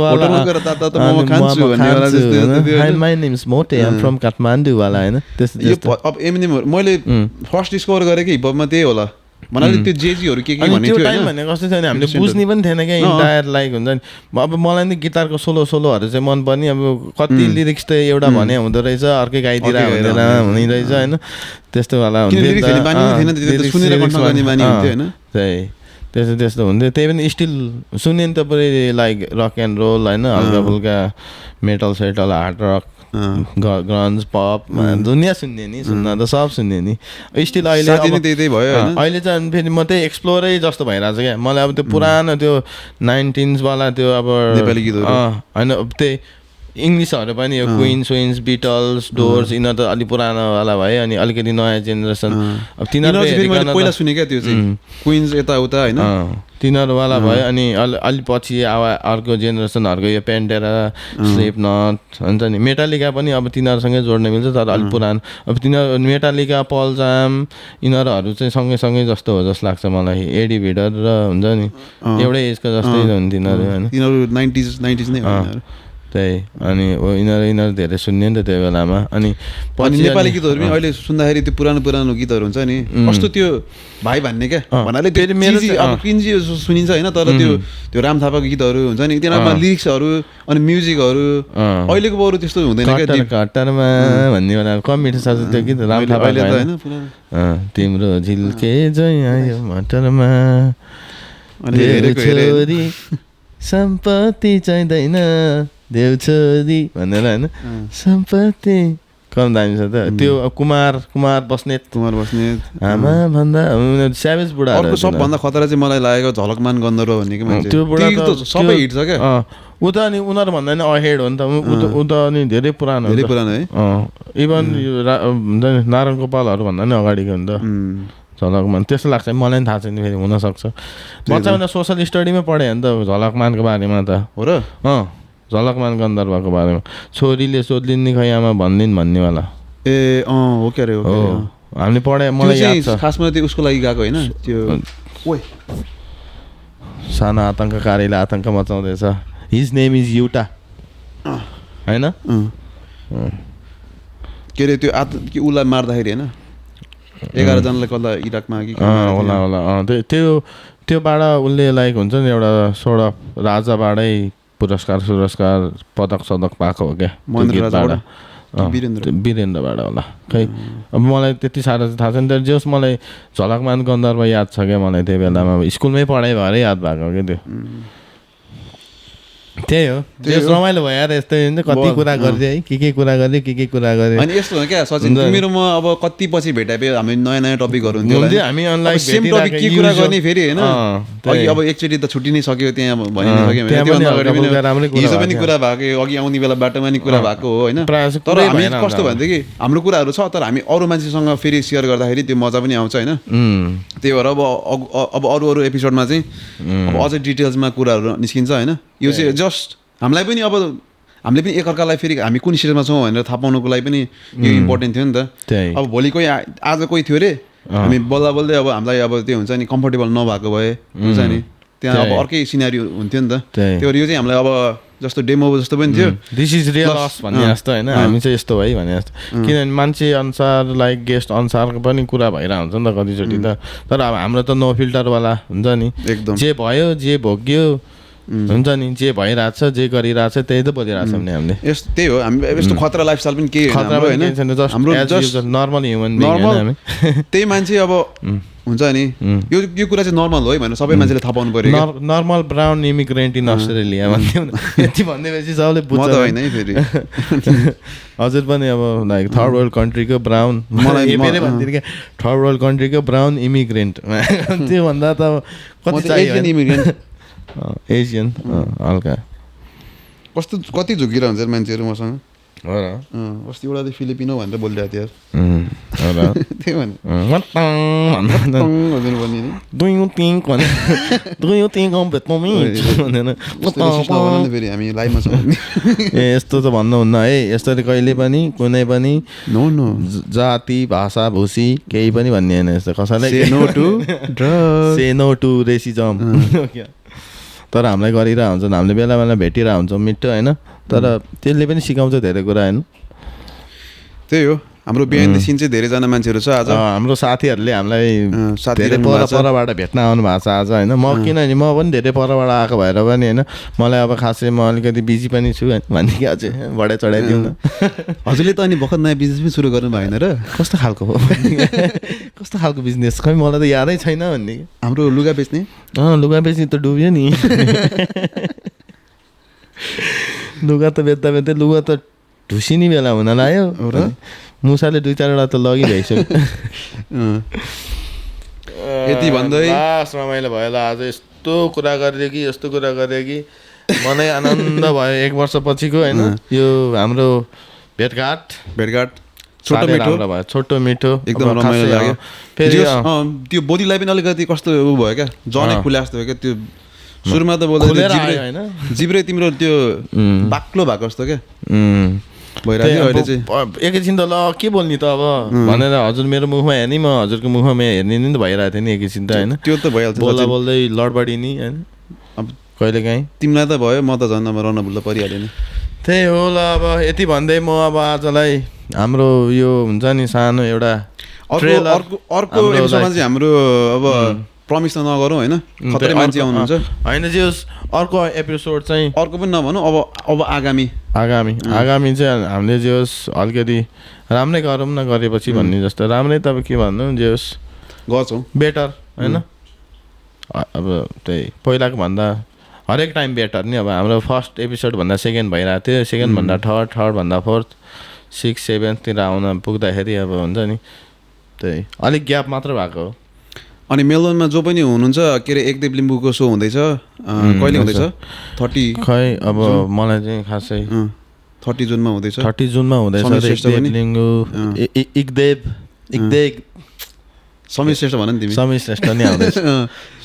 माई नेम इज मोटे आइ एम फ्रम काठमाडौँ वाला होइन त्यस्तो अब एमिनेम मैले फर्स्ट डिस्कभर गरेँ कि हिपहपमा त्यही होला मलाई त्यो जेजीहरू के भन्ने त्यो टाइम भने कस्तो थियो नि हामीले बुझ्ने पनि थिएन क्या इन्टायर लाइक हुन्छ नि अब मलाई नि गिटारको सोलोहरू चाहिँ मन पर्ने अब कति लिरिक्स त एउटा भने हुँदो रहेछ अर्कै गाइदिएर हुने रहेछ होइन त्यस्तोवाला हुन्थ्यो त्यस्तो हुन्थ्यो त्यही पनि स्टिल सुन्यो नि त पुरै लाइक रक एन्ड रोल होइन हल्का फुल्का metal settle hard rock grunge pop दुनियाँ सुन्ने नि सुन्न त सब सुन्ने नि स्टिल अहिले चाहिँ फेरि म त्यही एक्सप्लोरै जस्तो भइरहेको छ क्या मलाई अब त्यो पुरानो त्यो 19s वाला त्यो अब नेपाली गीतहरू होइन त्यही इङ्ग्लिसहरू पनि यो क्विन्स बिटल्स डोर्स यिनीहरू त अलिक पुरानोवाला भयो अनि अलिकति नयाँ जेनेरेसन अब तिनीहरू पहिला सुने क्या त्यो चाहिँ क्विन्स यताउता होइन तिनीहरूवाला भयो अनि अलि पछि अर्को जेनेरेसनहरूको यो पेन्टेरा स्लिपनट हुन्छ नि मेटालिका पनि अब तिनीहरूसँगै जोड्न मिल्छ तर अलिक पुरानो अब तिनीहरू मेटालिका पल जाम यिनीहरू चाहिँ सँगै जस्तो हो जस्तो लाग्छ मलाई एडी भिडर र हुन्छ नि एउटै एजको जस्तै हुन् तिनीहरू होइन तिनीहरू 90s नै हो त्यही अनि यिनीहरू धेरै सुन्ने नि त त्यो बेलामा अनि नेपाली गीतहरू पनि अहिले सुन्दाखेरि त्यो पुरानो गीतहरू हुन्छ नि कस्तो त्यो भाइ भन्ने क्या भन्नाले त्यो अब क्रिन्जी सुनिन्छ होइन तर त्यो राम थापाको गीतहरू हुन्छ नि तिनीहरूमा लिरिक्सहरू अनि म्युजिकहरू अहिलेको बरु त्यस्तो हुँदैन क्या कट्टरमा भन्ने बेला कम मिठो छ त्यो गीत राम थापा तिम्रो झिल्के जय आयो मटरमा छोरी सम्पत्ति चाहिँदैन देव छोरी भनेर होइन सम्पत्ति कम दामी छ त त्यो कुमार बस्नेत आमा भन्दा स्यावेज बुढाहरू सबभन्दा खतरा चाहिँ मलाई लागेको झलकमान गन्धर्व भन्ने कि मान्छे त्यो बुढा सबै हिट छ क्या ऊ त अनि उनीहरू भन्दा नि अहेड हो नि त ऊ त अनि धेरै पुरानो है इभन हुन्छ नि नारायण गोपालहरू भन्दा नि अगाडिको हो नि त झलकमान त्यस्तो लाग्छ मलाई पनि थाहा छैन फेरि हुनसक्छ बच्चा बेला सोसल स्टडीमै पढेँ नि त झलकमानको बारेमा त हो र झलकमान गन्धर्वको बारेमा छोरीले सोध्लिन् नि खैयामा भन्दिन् भन्नेवाला ए हो क्या रे हो हामीले पढे मलाई याद छ खासमा त्यो उसको लागि गएको होइन त्यो सानो आतङ्ककारीले आतङ्क मचाउँदैछ हिज नेम इज युटा होइन के अरे त्यो उसलाई मार्दाखेरि होइन 11 जनालाई कता इराकमा होला त्योबाट उसले लाइक हुन्छ नि एउटा सोर्ट अफ राजाबाटै पुरस्कार पदक पाएको हो क्या वीरेन्द्रबाट होला खै अब मलाई त्यति साह्रो चाहिँ थाहा छैन तर जस मलाई झलकमान गन्धर्व याद छ क्या मलाई त्यो बेलामा स्कुलमै पढाइ भएर याद भएको क्या त्यो त्यही हो त्यो रमाइलो भयो यार यस्तै कति कुरा गरिदियो है के कुरा गरिदियो के कुरा गरिदियो अनि यस्तो हो क्या सचिन तिमीहरूमा अब कति पछि भेटाए हामी नयाँ टपिकहरू हुन्थ्यो हामी सेम टपिक के कुरा गर्ने फेरि होइन अघि अब एकचोटि त छुट्टी नै सक्यो त्यहाँ भनिसक्यो हिजो पनि कुरा भएको अघि आउने बेला बाटोमा नि कुरा भएको हो होइन तर हामी कस्तो भन्थ्यो कि हाम्रो कुराहरू छ तर हामी अरू मान्छेसँग फेरि सेयर गर्दाखेरि त्यो मजा पनि आउँछ होइन त्यही भएर अब अरू एपिसोडमा चाहिँ अब अझै डिटेल्समा कुराहरू निस्किन्छ होइन यो चाहिँ जस्ट हामीलाई पनि अब हामीले पनि एकअर्कालाई फेरि हामी कुन स्टेजमा छौँ भनेर थाहा पाउनुको लागि पनि यो इम्पोर्टेन्ट थियो नि त अब भोलि कोही आज कोही थियो अरे हामी बोल्दा अब हामीलाई अब त्यो हुन्छ नि कम्फर्टेबल नभएको भए हुन्छ नि त्यहाँ अब अर्कै सिनारियो हुन्थ्यो नि त त्यही। त्यो भएर यो चाहिँ हामीलाई अब जस्तो डेमो जस्तो पनि थियो दिस इज रियल अस भन्ने जस्तो होइन हामी चाहिँ यस्तो है भने जस्तो किनभने मान्छे अनुसार लाइक गेस्ट अनुसारको पनि कुरा भइरहेको हुन्छ नि त कतिचोटि त तर अब हाम्रो त नो फिल्टरवाला हुन्छ नि एकदम जे भयो जे भोग्यो हुन्छ नि जे भइरहेछ जे गरिरहेछ त्यही त बोलिरहेछ भने हामीले त्यही हो हामी यस्तो खतरा लाइफस्टाइल पनि केही होइन हाम्रो जस्ट नर्मल ह्युमन नर्मल त्यही मान्छे अब हुन्छ नि यो कुरा चाहिँ नर्मल हो है भनेर सबै मान्छेले थाहा पाउनु पर्यो normal brown immigrant in Australia भन्थ्यो यति भन्दैपछि सबले बुझ्छ होइन है फेरि हजुर पनि अब लाइक थर्ड वर्ल्ड कन्ट्रीको ब्राउन मलाई भन्थ्यो क्या थर्ड वर्ल्ड कन्ट्रीको ब्राउन इमिग्रेन्ट त्योभन्दा त कति चाहियो एसियन हल्का कति झुकिरहन्छ मान्छेहरू मसँग हो र अस्ति एउटा चाहिँ फिलिपिनो भनेर बोलिरहेको थियो त्यही भने फेरि हामी लाइभमा छौँ ए यस्तो त भन्नुहुन्न है यसरी कहिले पनि कुनै पनि नो नो जाति भाषा भुसी केही पनि भन्ने होइन यस्तो कसैलाई से नो टु रेसिजम तर हामीलाई गरिरहेको हुन्छ हामीले बेला बेला भेटिरहेको हुन्छौँ मिठो होइन तर त्यसले पनि सिकाउँछ धेरै कुरा होइन त्यही हो हाम्रो बिहाइन्ड द सिन चाहिँ धेरैजना मान्छेहरू छ आज हाम्रो साथीहरूले हामीलाई धेरै परबाट भेट्न आउनु भएको छ आज होइन म किनभने म पनि धेरै परबाट आएको भएर पनि होइन मलाई अब खासै म अलिकति बिजी पनि छु भन्ने कि अझै बढाइ चढाइदिउँ न हजुरले त अनि भर्खर नयाँ बिजनेस पनि सुरु गर्नु भएन र कस्तो खालको हो कस्तो खालको बिजनेस खै मलाई त यादै छैन भन्ने कि हाम्रो लुगा बेच्ने लुगा बेच्ने त डुब्यो नि लुगा त बेच्दा बेच्दै लुगा त ढुसिनी बेला हुन लाग्यो र मुसाले 2-4वटा त लगिभइसक्यो यति भन्दै रमाइलो भयो ल आज यस्तो कुरा गरिदियो कि यस्तो कुरा गरिदियो कि मनै आनन्द भयो 1 वर्षपछिको होइन यो हाम्रो भेटघाट छोटो मिठो भयो छोटो मिठो एकदम रमाइलो लाग्यो फेरि त्यो बोलीलाई पनि अलिकति कस्तो भयो क्या जनै खुला जस्तो भयो क्या त्यो सुरुमा त बोल्दा जिब्रे तिम्रो त्यो बाक्लो भएको जस्तो क्या भइरहेको अहिले चाहिँ एकैछिन त ल के बोल्ने त अब भनेर हजुर मेरो मुखमा हेर्ने म हजुरको मुखमा हेर्ने नि त भइरहेको थियो नि एकैछिन त होइन त्यो त भइहाल्छ बोल्दा बोल्दै लडबडी नि होइन अब कहिले काहीँ तिमीलाई त भयो म त झन् अब रनबुल्ल परिहाल्यो नि त्यही हो ल अब यति भन्दै म अब आजलाई हाम्रो यो हुन्छ नि सानो एउटा अर्को एपिसोडमा चाहिँ हाम्रो अब प्रमिस त नगरौँ होइन खतरै मान्छे आउनुहुन्छ होइन जे अर्को एपिसोड चाहिँ अर्को पनि नभनौँ अब आगामी चाहिँ हामीले जे होस् अलिकति राम्रै गरौँ न गरेपछि भन्ने जस्तो राम्रै त अब के भन्नु जे होस् गर्छौँ बेटर होइन अब त्यही पहिलाको भन्दा हरेक टाइम बेटर नि अब हाम्रो फर्स्ट एपिसोड भन्दा सेकेन्ड भइरहेको थियो सेकेन्ड भन्दा थर्ड भन्दा फोर्थ 6, 7तिर आउन पुग्दाखेरि अब हुन्छ नि त्यही अलिक ग्याप मात्र भएको हो अनि मेलबर्नमा जो पनि हुनुहुन्छ के अरे एकदेव लिम्बूको सो हुँदैछ कहिले हुँदैछ 30 खै अब मलाई चाहिँ खासै 30 जुनमा हुँदैछ 30 जुनमा हुँदैछ समीर श्रेष्ठ भन नि तिमी समीर श्रेष्ठ नि आउँदैछ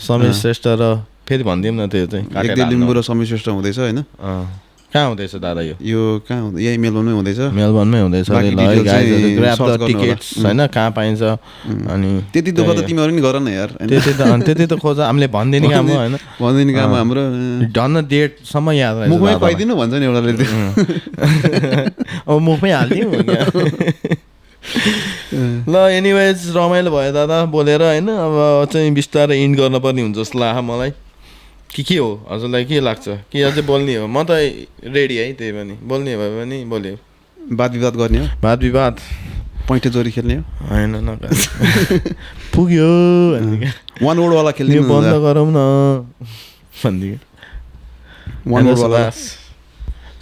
समीर श्रेष्ठ र फेरि भनिदिउँ न त्यो चाहिँ एकदेव लिम्बू र समीर श्रेष्ठ हुँदैछ होइन कहाँ हुँदैछ दादा यो कहाँ यही मेलबर्नमै हुँदैछ टिकट्स होइन कहाँ पाइन्छ अनि त्यति दुःख त तिमीहरू नि गर न यार त्यति त खोज हामीले भनिदिने काम हो होइन भनिदिने काम हाम्रो झन् डेटसम्म याद मुखमै पाइदिनु भन्छ नि एउटाले अब मुखमै हालिदिउँ ल एनिवेज रमाइलो भयो दादा बोलेर होइन अब चाहिँ बिस्तारै इन्ड गर्नुपर्ने हुन्छ जस्तो लाग्छ मलाई के हो हजुरलाई के लाग्छ कि अझै बोल्ने हो म त रेडी है त्यही पनि बोल्ने भयो भने बोल्यो वाद विवाद गर्ने हो वाद विवाद पैँटे चोरी खेल्ने हो होइन न पुग्यो वान वर्डवाला खेल्ने बन्द गरौँ न भनिदियो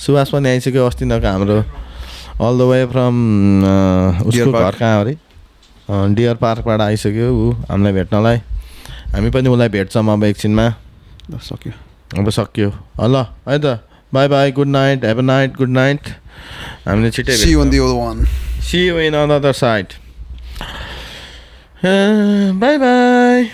सुभाष पनि आइसक्यो अस्ति नका हाम्रो अल द वे फ्रम उसको घर कहाँ अरे डियर पार्कबाट आइसक्यो ऊ हामीलाई भेट्नलाई हामी पनि उसलाई भेट्छौँ अब एकछिनमा अब सक्यो ल है त by by good night have a night good night हामीले छिट्टै See you on the other one. See you in another side. Bye bye.